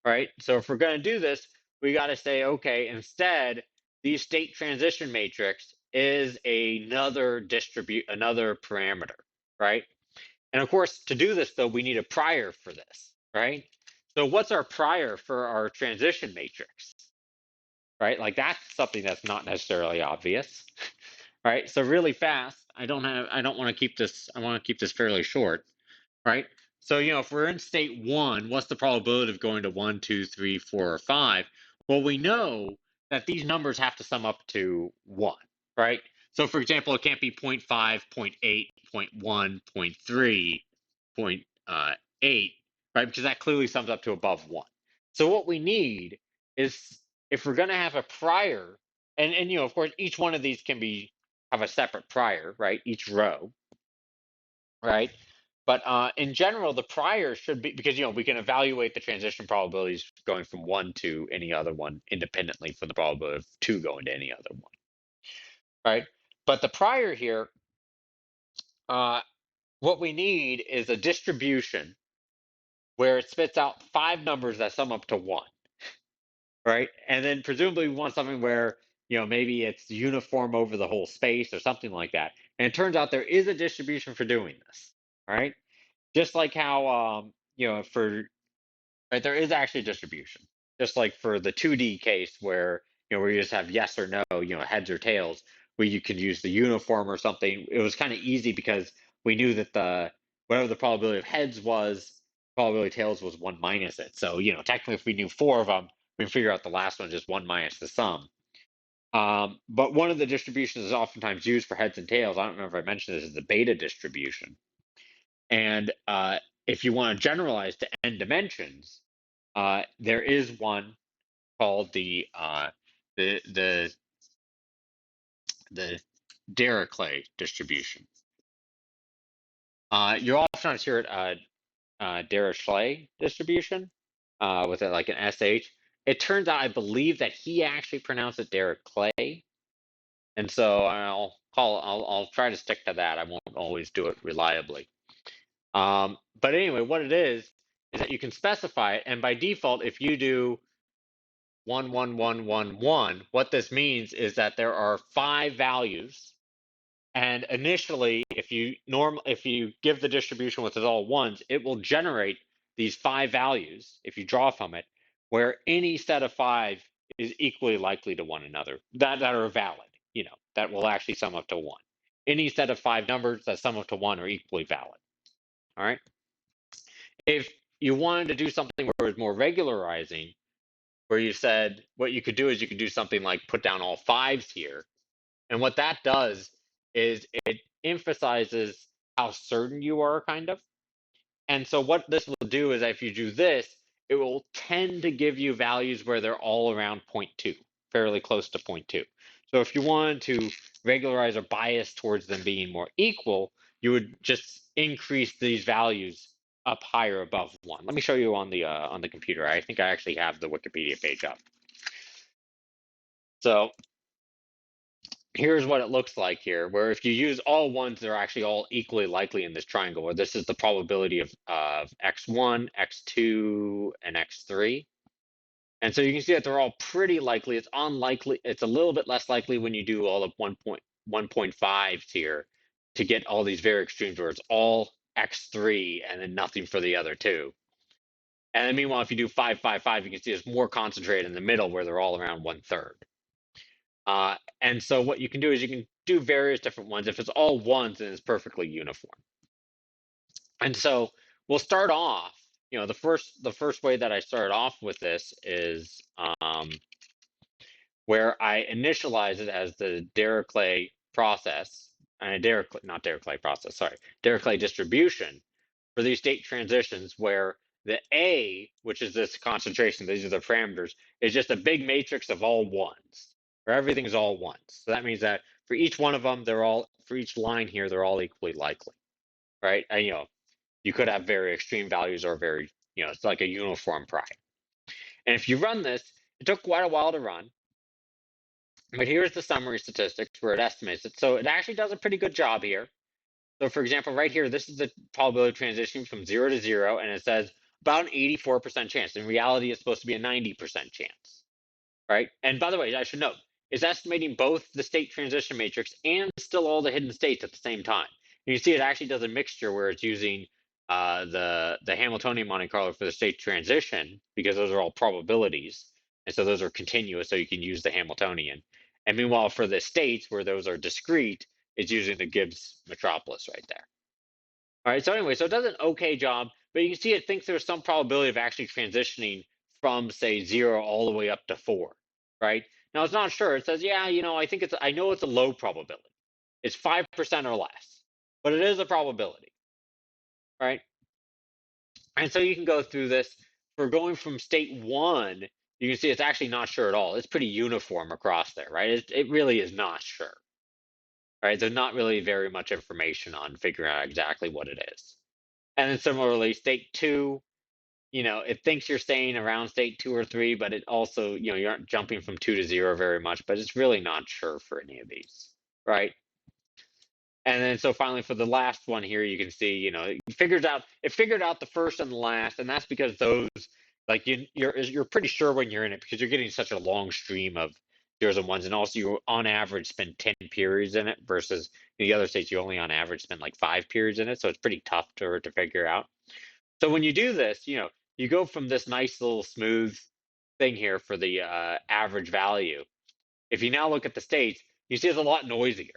Speaker 1: right? So if we're going to do this, we got to say, okay, instead, the state transition matrix is another parameter, right? And of course, to do this, though, we need a prior for this, right? So what's our prior for our transition matrix? Right? Like that's something that's not necessarily obvious, right? So really fast, I don't want to keep this, I want to keep this fairly short, right? So, if we're in state 1, what's the probability of going to 1, 2, 3, 4, or 5? Well, we know that these numbers have to sum up to 1, right? So for example, it can't be 0.5, 0.8, 0.1, 0.3, 0.8, right? Because that clearly sums up to above 1. So what we need is, if we're going to have a prior, and of course each one of these can have a separate prior, right? Each row, right? But in general, the prior should be, because we can evaluate the transition probabilities going from 1 to any other one independently for the probability of 2 going to any other one, right? But the prior here, what we need is a distribution where it spits out 5 numbers that sum up to 1, right? And then presumably we want something where, maybe it's uniform over the whole space or something like that. And it turns out there is a distribution for doing this, right? Just like how, for, right, there is actually a distribution. Just like for the 2D case where, where you just have yes or no, heads or tails, where you could use the uniform or something. It was kind of easy because we knew that whatever the probability of heads was, probability of tails was 1 minus it. So, technically if we knew 4 of them, we can figure out the last one just 1 minus the sum. But one of the distributions is oftentimes used for heads and tails. I don't remember if I mentioned this, is the beta distribution. And if you want to generalize to n dimensions, there is one called the Dirichlet distribution. You oftentimes hear it Dirichlet distribution with like an sh. It turns out I believe that he actually pronounced it Dirichlet, and so I'll try to stick to that. I won't always do it reliably. But anyway, what it is that you can specify it, and by default, if you do 1, 1, 1, 1, 1, what this means is that there are 5 values. And initially, if you give the distribution with all ones, it will generate these 5 values if you draw from it, where any set of 5 is equally likely to one another that are valid, that will actually sum up to 1. Any set of 5 numbers that sum up to 1 are equally valid. All right. If you wanted to do something where it was more regularizing, where you said what you could do is you could do something like put down all 5s here. And what that does is it emphasizes how certain you are, kind of. And so what this will do is if you do this, it will tend to give you values where they're all around 0.2, fairly close to 0.2. So if you wanted to regularize or bias towards them being more equal, you would just increase these values up higher above 1. Let me show you on the computer. I think I actually have the Wikipedia page up. So here's what it looks like here, where if you use all ones, they're actually all equally likely in this triangle, where this is the probability of x1, x2, and x3. And so you can see that they're all pretty likely. It's unlikely. It's a little bit less likely when you do all of 1.5 here to get all these very extremes where it's all x3 and then nothing for the other two. And then meanwhile, if you do 5, 5, 5, you can see it's more concentrated in the middle where they're all around 1/3. And so what you can do is you can do various different ones. If it's all ones, then it's perfectly uniform. And so we'll start off, the first way that I started off with this is where I initialize it as the Dirichlet process, and not Dirichlet process, sorry, Dirichlet distribution for these state transitions where the A, which is this concentration, these are the parameters, is just a big matrix of all ones, where everything is all ones. So that means that for each one of them, for each line here, they're all equally likely, right? And, you could have very extreme values or it's like a uniform prime. And if you run this, it took quite a while to run, but here's the summary statistics where it estimates it. So it actually does a pretty good job here. So for example, right here, this is the probability of transitioning from 0 to 0, and it says about an 84% chance. In reality, it's supposed to be a 90% chance, right? And by the way, I should note, it's estimating both the state transition matrix and still all the hidden states at the same time. And you see it actually does a mixture where it's using the Hamiltonian Monte Carlo for the state transition, because those are all probabilities. And so those are continuous, so you can use the Hamiltonian. And meanwhile, for the states where those are discrete, it's using the Gibbs metropolis right there. All right, so anyway, so it does an okay job, but you can see it thinks there's some probability of actually transitioning from, say, 0 all the way up to 4, right? Now, it's not sure. It says, yeah, I know it's a low probability. It's 5% or less, but it is a probability, right? And so you can go through this. For going from state 1, you can see it's actually not sure at all. It's pretty uniform across there, right? It really is not sure, right? There's not really very much information on figuring out exactly what it is. And then similarly, state 2, it thinks you're staying around state 2 or 3, but it also, you aren't jumping from 2 to 0 very much, but it's really not sure for any of these, right? And then so finally for the last one here, you can see, it figured out the first and the last, and that's because those, like you're pretty sure when you're in it because you're getting such a long stream of zeros and ones, and also you on average spend 10 periods in it versus the other states you only on average spend like 5 periods in it, so it's pretty tough to figure out. So when you do this, you go from this nice little smooth thing here for the average value. If you now look at the states, you see it's a lot noisier.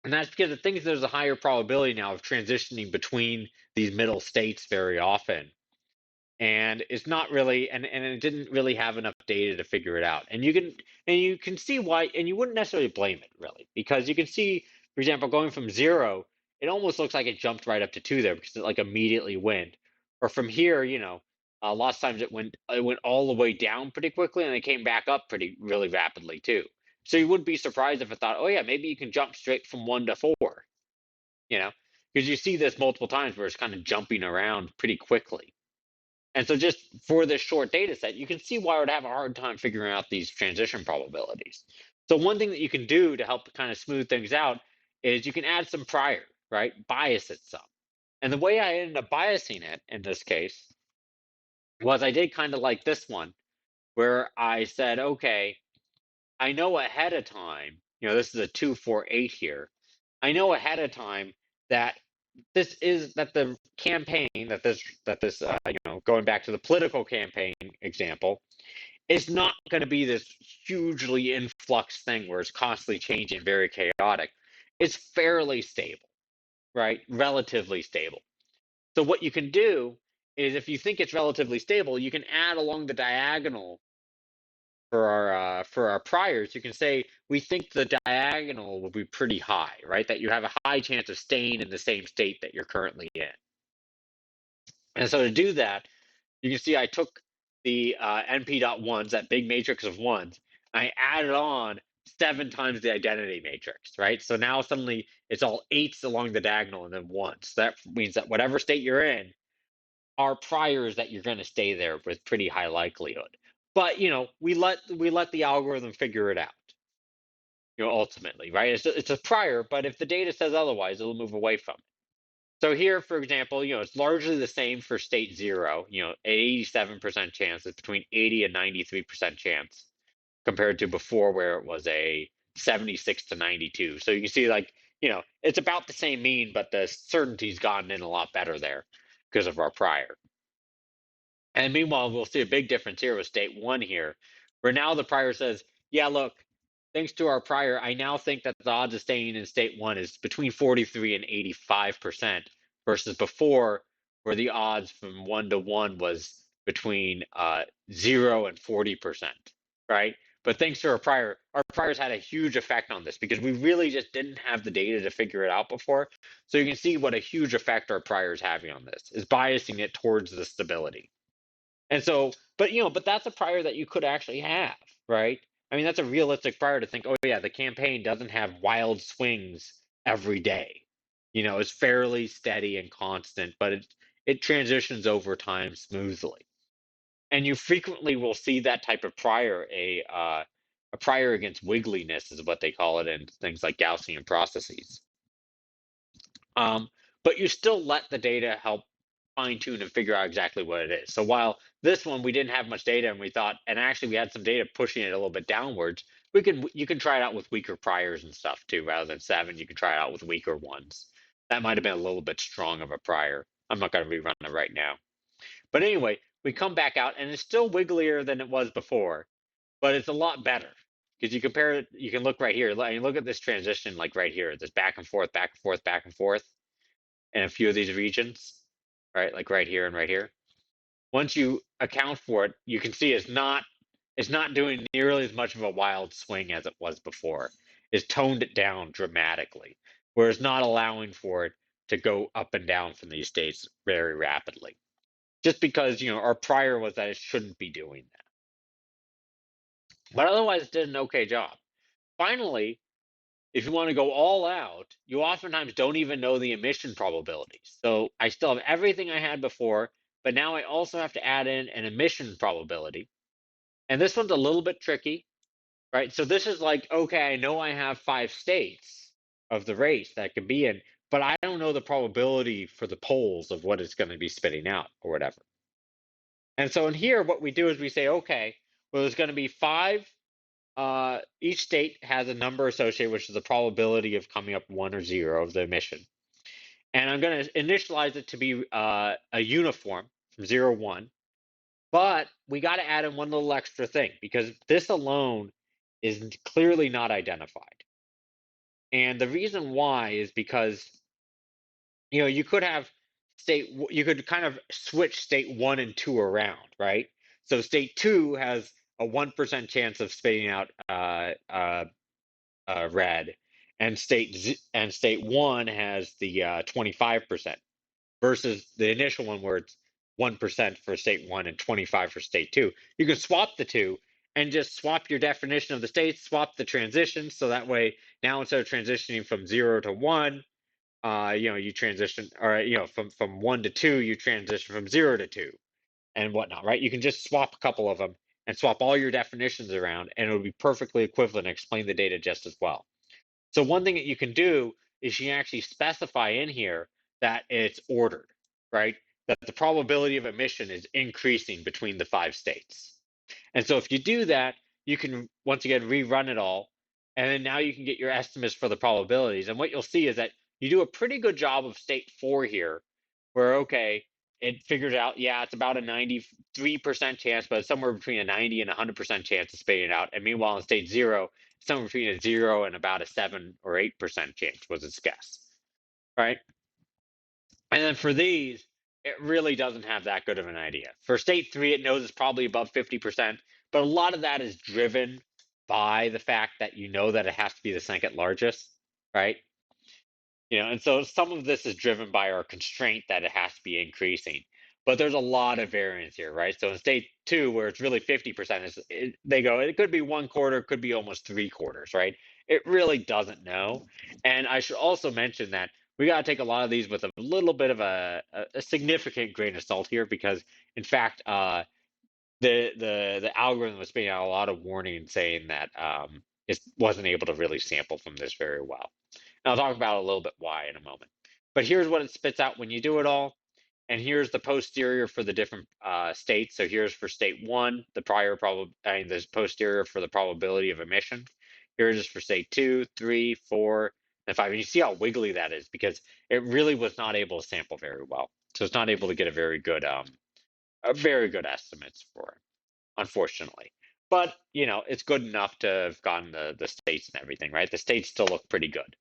Speaker 1: And that's because it thinks there's a higher probability now of transitioning between these middle states very often. And it's not really, and it didn't really have enough data to figure it out. And you can see why, and you wouldn't necessarily blame it really, because you can see, for example, going from 0, it almost looks like it jumped right up to 2 there because it like immediately went. Or from here, lots of times it went all the way down pretty quickly and it came back up really rapidly too. So you wouldn't be surprised if it thought, oh yeah, maybe you can jump straight from 1 to 4, because you see this multiple times where it's kind of jumping around pretty quickly. And so just for this short data set, you can see why I would have a hard time figuring out these transition probabilities. So one thing that you can do to help kind of smooth things out is you can add some prior, right? Bias it some. And the way I ended up biasing it in this case was I did kind of like this one, where I said, okay, I know ahead of time, this is a 2, 4, 8 here. I know ahead of time that the campaign going back to the political campaign example, is not going to be this hugely influx thing where it's constantly changing, very chaotic. It's fairly stable, right? Relatively stable. So what you can do is, if you think it's relatively stable, you can add along the diagonal for our priors. You can say we think the diagonal will be pretty high, right? That you have a high chance of staying in the same state that you're currently in. And so to do that, you can see I took the np.1s, that big matrix of ones, and I added on 7 times the identity matrix, right? So now suddenly it's all 8s along the diagonal and then 1s. So that means that whatever state you're in, our prior is that you're going to stay there with pretty high likelihood. But we let the algorithm figure it out. Ultimately, right? It's a prior, but if the data says otherwise, it'll move away from it. So here, for example, it's largely the same for state 0. 87% chance. It's between 80 and 93% chance compared to before, where it was a 76 to 92. So you can see, it's about the same mean, but the certainty's gotten in a lot better there because of our prior. And meanwhile, we'll see a big difference here with state 1 here, where now the prior says, yeah, look, thanks to our prior, I now think that the odds of staying in state 1 is between 43 and 85%, versus before, where the odds from 1 to 1 was between 0 and 40%, right? But thanks to our priors had a huge effect on this, because we really just didn't have the data to figure it out before. So you can see what a huge effect our prior is having on this, is biasing it towards the stability. And so, but that's a prior that you could actually have, right? I mean, that's a realistic prior to think, oh yeah, the campaign doesn't have wild swings every day. It's fairly steady and constant, but it transitions over time smoothly. And you frequently will see that type of prior, a prior against wiggliness is what they call it in things like Gaussian processes. But you still let the data help fine tune and figure out exactly what it is. So while this one we didn't have much data, and we thought, and actually we had some data pushing it a little bit downwards, you can try it out with weaker priors and stuff too. Rather than 7, you can try it out with weaker ones. That might have been a little bit strong of a prior. I'm not going to rerun it right now. But anyway, we come back out, and it's still wigglier than it was before, but it's a lot better. Because you compare it, you can look right here. Look at this transition, like right here, this back and forth, back and forth, back and forth in a few of these regions, right? Like right here and right here. Once you account for it, you can see it's not doing nearly as much of a wild swing as it was before. It's toned it down dramatically, whereas not allowing for it to go up and down from these states very rapidly. Just because, our prior was that it shouldn't be doing that. But otherwise, it did an okay job. Finally, if you want to go all out, you oftentimes don't even know the emission probabilities. So I still have everything I had before, but now I also have to add in an emission probability. And this one's a little bit tricky, right? So this is like, okay, I know I have 5 states of the race that I could be in, but I don't know the probability for the poles of what it's going to be spitting out or whatever. And so in here, what we do is we say, okay, well, there's going to be 5. Each state has a number associated, which is the probability of coming up 1 or 0 of the emission. And I'm going to initialize it to be a uniform from 0, 1. But we got to add in one little extra thing, because this alone is clearly not identified. And the reason why is because, you could have you could kind of switch state 1 and 2 around, right? So state 2 has a 1% chance of spitting out red, and state 1 has the 25%, versus the initial one where it's 1% for state 1 and 25 for state 2. You can swap the two and just swap your definition of the states, swap the transitions, so that way now instead of transitioning from 0 to 1, you transition, or from 1 to 2, you transition from 0 to 2 and whatnot, right? You can just swap a couple of them and swap all your definitions around, and it would be perfectly equivalent and explain the data just as well. So one thing that you can do is you can actually specify in here that it's ordered, right? That the probability of emission is increasing between the 5 states. And so if you do that, you can once again rerun it all, and then now you can get your estimates for the probabilities. And what you'll see is that you do a pretty good job of state 4 here, where okay, it figures out, yeah, it's about a 93% chance, but it's somewhere between a 90 and 100% chance of spitting it out. And meanwhile, in state 0, it's somewhere between a 0 and about a 7 or 8% chance was its guess, right? And then for these, it really doesn't have that good of an idea. For state 3, it knows it's probably above 50%, but a lot of that is driven by the fact that you know that it has to be the second largest, right? And so some of this is driven by our constraint that it has to be increasing. But there's a lot of variance here, right? So in state 2, where it's really 50%, they go, it could be 1/4, it could be almost 3/4, right? It really doesn't know. And I should also mention that we got to take a lot of these with a little bit of a significant grain of salt here, because in fact, the algorithm was spitting out a lot of warnings saying that it wasn't able to really sample from this very well. And I'll talk about a little bit why in a moment. But here's what it spits out when you do it all. And here's the posterior for the different states. So here's for state 1, the the posterior for the probability of emission. Here it is for state 2, 3, 4, and 5. And you see how wiggly that is, because it really was not able to sample very well. So it's not able to get a very good estimates for it, unfortunately. But it's good enough to have gotten the states and everything, right? The states still look pretty good.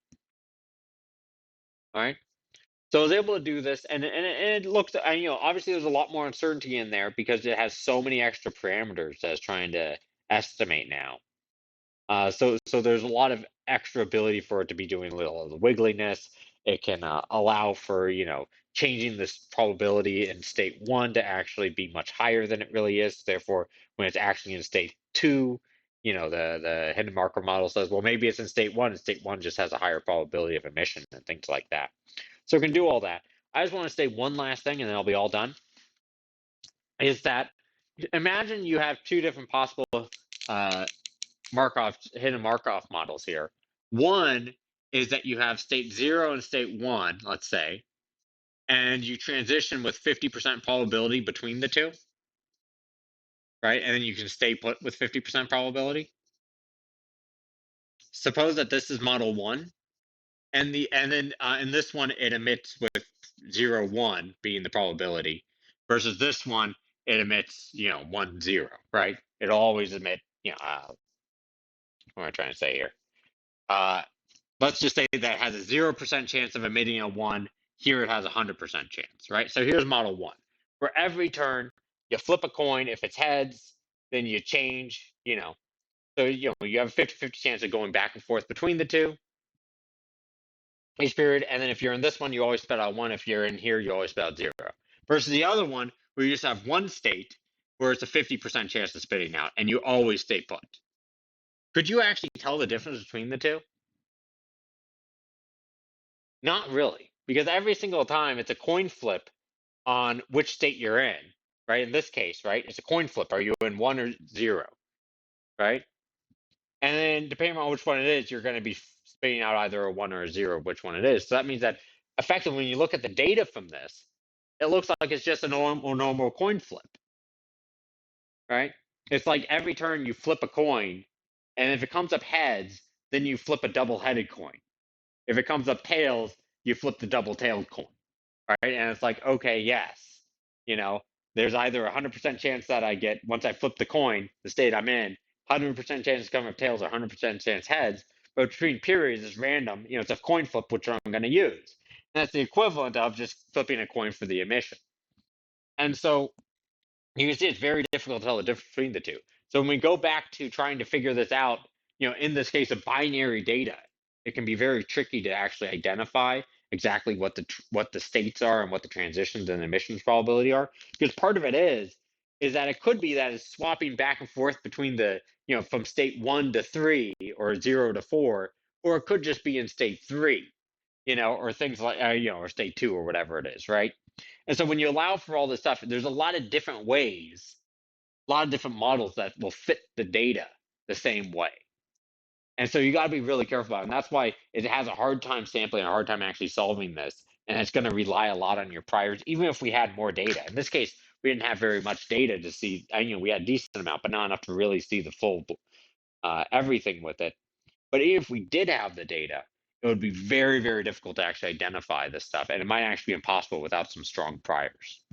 Speaker 1: All right. So I was able to do this, and it looks, obviously there's a lot more uncertainty in there because it has so many extra parameters that it's trying to estimate now. So there's a lot of extra ability for it to be doing a little of the wiggliness. It can allow for changing this probability in state 1 to actually be much higher than it really is. Therefore, when it's actually in state 2, the hidden marker model says, well, maybe it's in state 1, and state 1 just has a higher probability of emission and things like that. So it can do all that. I just want to say one last thing, and then I'll be all done. Is that imagine you have two different possible hidden Markov models here. One is that you have state 0 and state 1, let's say, and you transition with 50% probability between the two, right? And then you can stay put with 50% probability. Suppose that this is model 1, and then in this one it emits with 0, 1 being the probability, versus this one it emits 1, 0, right? It'll always emit what am I trying to say here? Let's just say that it has a 0% chance of emitting a 1. Here it has a 100% chance, right? So here's model 1. For every turn, you flip a coin. If it's heads, then you change, So, you have a 50-50 chance of going back and forth between the two each period. And then if you're in this one, you always spit out 1. If you're in here, you always spit out 0. Versus the other one, where you just have one state where it's a 50% chance of spitting out, and you always stay put. Could you actually tell the difference between the two? Not really, because every single time it's a coin flip on which state you're in, right? In this case, right, it's a coin flip. Are you in 1 or 0, right? And then depending on which one it is, you're going to be spitting out either a 1 or a 0, which one it is. So that means that effectively, when you look at the data from this, it looks like it's just a normal coin flip, right? It's like every turn you flip a coin, and if it comes up heads, then you flip a double-headed coin. If it comes up tails, you flip the double-tailed coin, right? And it's like, okay, yes, there's either a 100% chance that I get, once I flip the coin, the state I'm in, 100% chance to come up tails or 100% chance heads. But between periods, it's random. It's a coin flip, which I'm going to use. And that's the equivalent of just flipping a coin for the emission. And so you can see it's very difficult to tell the difference between the two. So when we go back to trying to figure this out, in this case of binary data, it can be very tricky to actually identify exactly what the states are and what the transitions and emissions probability are. Because part of it is that it could be that it's swapping back and forth between the, from state 1 to 3 or 0 to 4, or it could just be in state 3, or things like, or state 2 or whatever it is, right? And so when you allow for all this stuff, there's a lot of different ways, a lot of different models that will fit the data the same way. And so you got to be really careful about it. And that's why it has a hard time sampling, a hard time actually solving this. And it's going to rely a lot on your priors, even if we had more data. In this case, we didn't have very much data to see. We had a decent amount, but not enough to really see the full everything with it. But if we did have the data, it would be very, very difficult to actually identify this stuff, and it might actually be impossible without some strong priors.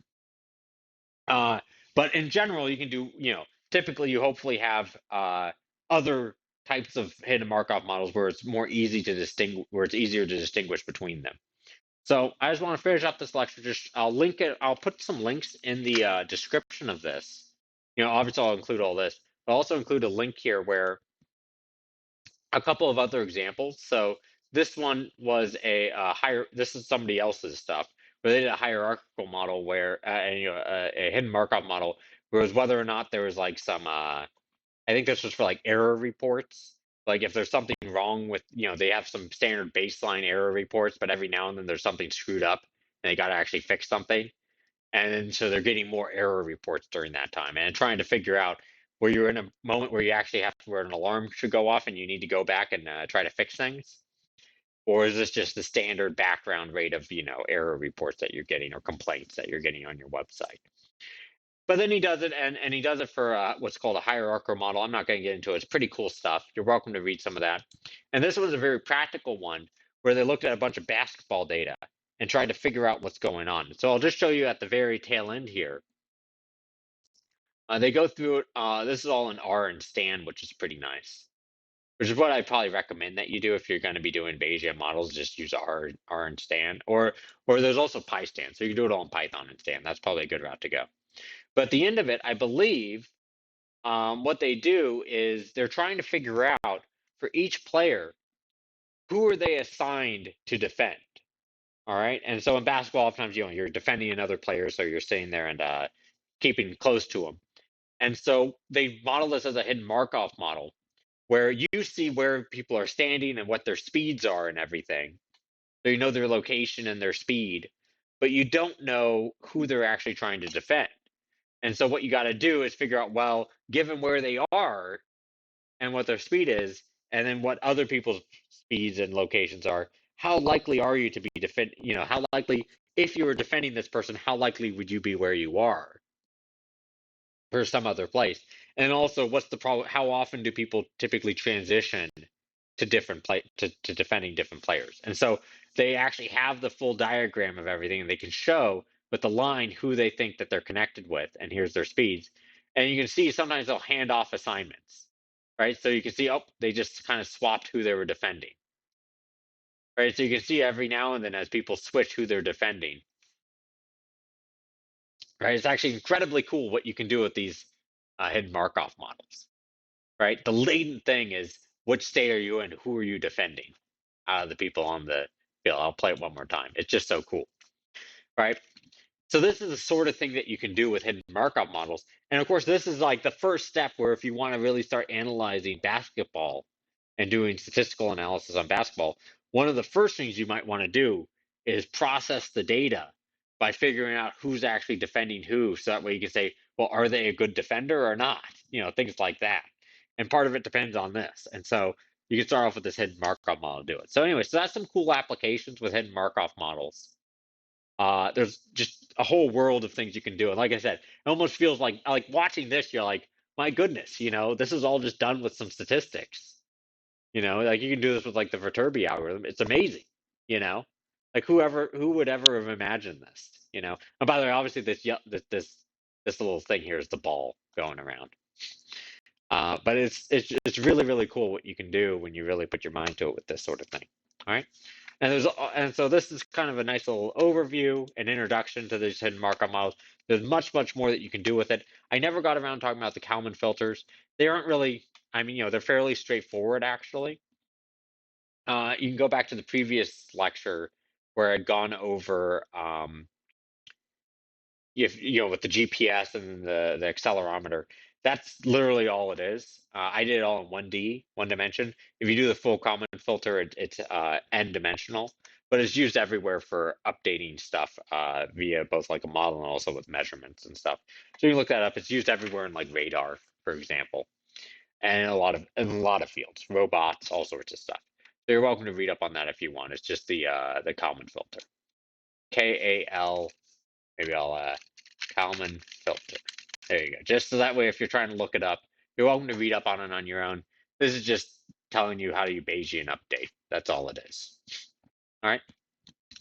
Speaker 1: But in general, you can do, typically you hopefully have other types of hidden Markov models where it's more easy to distinguish, where it's easier to distinguish between them. So I just want to finish up this lecture. I'll link it. I'll put some links in the description of this. Obviously I'll include all this, but I'll also include a link here where a couple of other examples. So this one was this is somebody else's stuff, where they did a hierarchical model where, a hidden Markov model, where it was whether or not there was like some, I think this was for like error reports. Like if there's something wrong with, they have some standard baseline error reports, but every now and then there's something screwed up and they got to actually fix something. And so they're getting more error reports during that time and trying to figure out where you're in a moment where you actually have to, where an alarm should go off and you need to go back and try to fix things. Or is this just the standard background rate of, error reports that you're getting or complaints that you're getting on your website? But then he does it, and he does it for what's called a hierarchical model. I'm not going to get into it. It's pretty cool stuff. You're welcome to read some of that. And this was a very practical one where they looked at a bunch of basketball data and tried to figure out what's going on. So I'll just show you at the very tail end here. They go through it. This is all in R and Stan, which is pretty nice. Which is what I probably recommend that you do if you're going to be doing Bayesian models. Just use R and Stan, or there's also PyStan, so you can do it all in Python and Stan. That's probably a good route to go. But at the end of it, I believe what they do is they're trying to figure out for each player, who are they assigned to defend? All right, and so in basketball, oftentimes you're defending another player, so you're sitting there and keeping close to them. And so they model this as a hidden Markov model, where you see where people are standing and what their speeds are and everything. So you know their location and their speed, but you don't know who they're actually trying to defend. And so what you got to do is figure out, well, given where they are and what their speed is, and then what other people's speeds and locations are, how likely are you to be how likely, if you were defending this person, how likely would you be where you are for some other place? And also, what's the problem? How often do people typically transition to to defending different players? And so they actually have the full diagram of everything, and they can show with the line who they think that they're connected with, and here's their speeds. And you can see sometimes they'll hand off assignments, right? So you can see, oh, they just kind of swapped who they were defending, right? So you can see every now and then as people switch who they're defending, right? It's actually incredibly cool what you can do with these hidden Markov models, right? The latent thing is, which state are you in? Who are you defending out of the people on the field? I'll play it one more time. It's just so cool, right? So this is the sort of thing that you can do with hidden Markov models. And of course, this is like the first step where if you want to really start analyzing basketball and doing statistical analysis on basketball, one of the first things you might want to do is process the data by figuring out who's actually defending who. So that way you can say, well, are they a good defender or not? Things like that. And part of it depends on this. And so you can start off with this hidden Markov model to do it. So anyway, so that's some cool applications with hidden Markov models. There's just a whole world of things you can do. And like I said, it almost feels like watching this, you're like, my goodness, this is all just done with some statistics. Like you can do this with like the Viterbi algorithm. It's amazing, you know? Like who would ever have imagined this, And by the way, obviously this little thing here is the ball going around. But it's really, really cool what you can do when you really put your mind to it with this sort of thing. All right. And so this is kind of a nice little overview and introduction to these hidden Markov models. There's much, much more that you can do with it. I never got around talking about the Kalman filters. They aren't really, they're fairly straightforward actually. You can go back to the previous lecture where I'd gone over with the GPS and the accelerometer. That's literally all it is. I did it all in 1D, one dimension. If you do the full Kalman filter, it's n dimensional, but it's used everywhere for updating stuff via both like a model and also with measurements and stuff. So you can look that up. It's used everywhere in like radar, for example, and in a lot of fields, robots, all sorts of stuff. So you're welcome to read up on that if you want. It's just the Kalman filter, KAL. Maybe I'll Kalman filter. There you go. Just so that way, if you're trying to look it up, you're welcome to read up on it on your own. This is just telling you how to use Bayesian update. That's all it is. All right.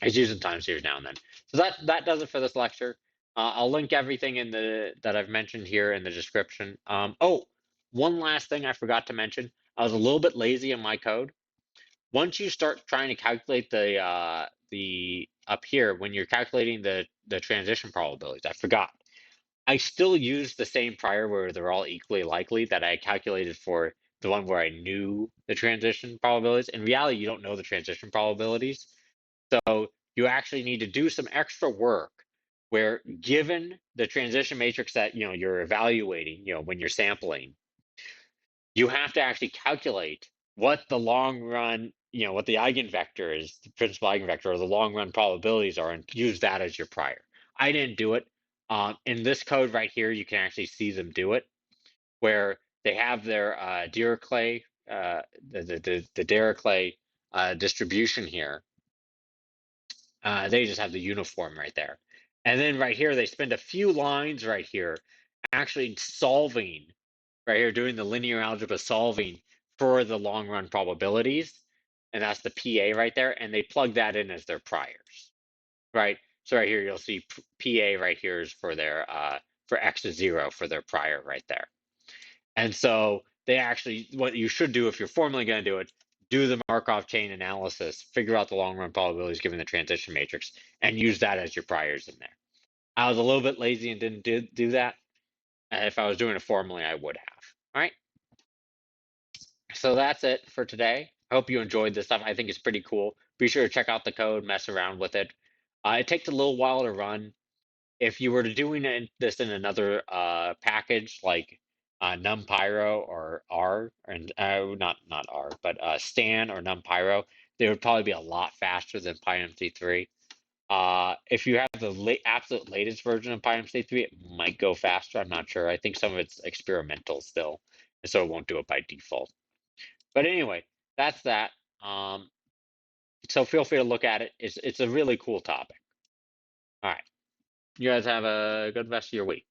Speaker 1: It's using time series now and then. So that does it for this lecture. I'll link everything in that I've mentioned here in the description. Oh, one last thing I forgot to mention. I was a little bit lazy in my code. Once you start trying to calculate the up here when you're calculating the transition probabilities, I forgot. I still use the same prior where they're all equally likely that I calculated for the one where I knew the transition probabilities. In reality, you don't know the transition probabilities. So you actually need to do some extra work where given the transition matrix that you're evaluating, when you're sampling, you have to actually calculate what the long run, what the eigenvector is, the principal eigenvector or the long run probabilities are, and use that as your prior. I didn't do it. In this code right here, you can actually see them do it, where they have their Dirichlet, the Dirichlet distribution here. They just have the uniform right there. And then right here, they spend a few lines right here actually solving, right here, doing the linear algebra solving for the long run probabilities. And that's the PA right there. And they plug that in as their priors, right? So right here, you'll see PA right here is for their, for X is 0 for their prior right there. And so they actually, what you should do if you're formally going to do it, do the Markov chain analysis, figure out the long run probabilities given the transition matrix, and use that as your priors in there. I was a little bit lazy and didn't do that. If I was doing it formally, I would have. All right. So that's it for today. I hope you enjoyed this stuff. I think it's pretty cool. Be sure to check out the code, mess around with it. It takes a little while to run. If you were to doing this in another package like NumPyro or R, and not R, but Stan or NumPyro, they would probably be a lot faster than PyMC3. If you have the absolute latest version of PyMC3, it might go faster. I'm not sure. I think some of it's experimental still, and so it won't do it by default. But anyway, that's that. So feel free to look at it. It's a really cool topic. All right. You guys have a good rest of your week.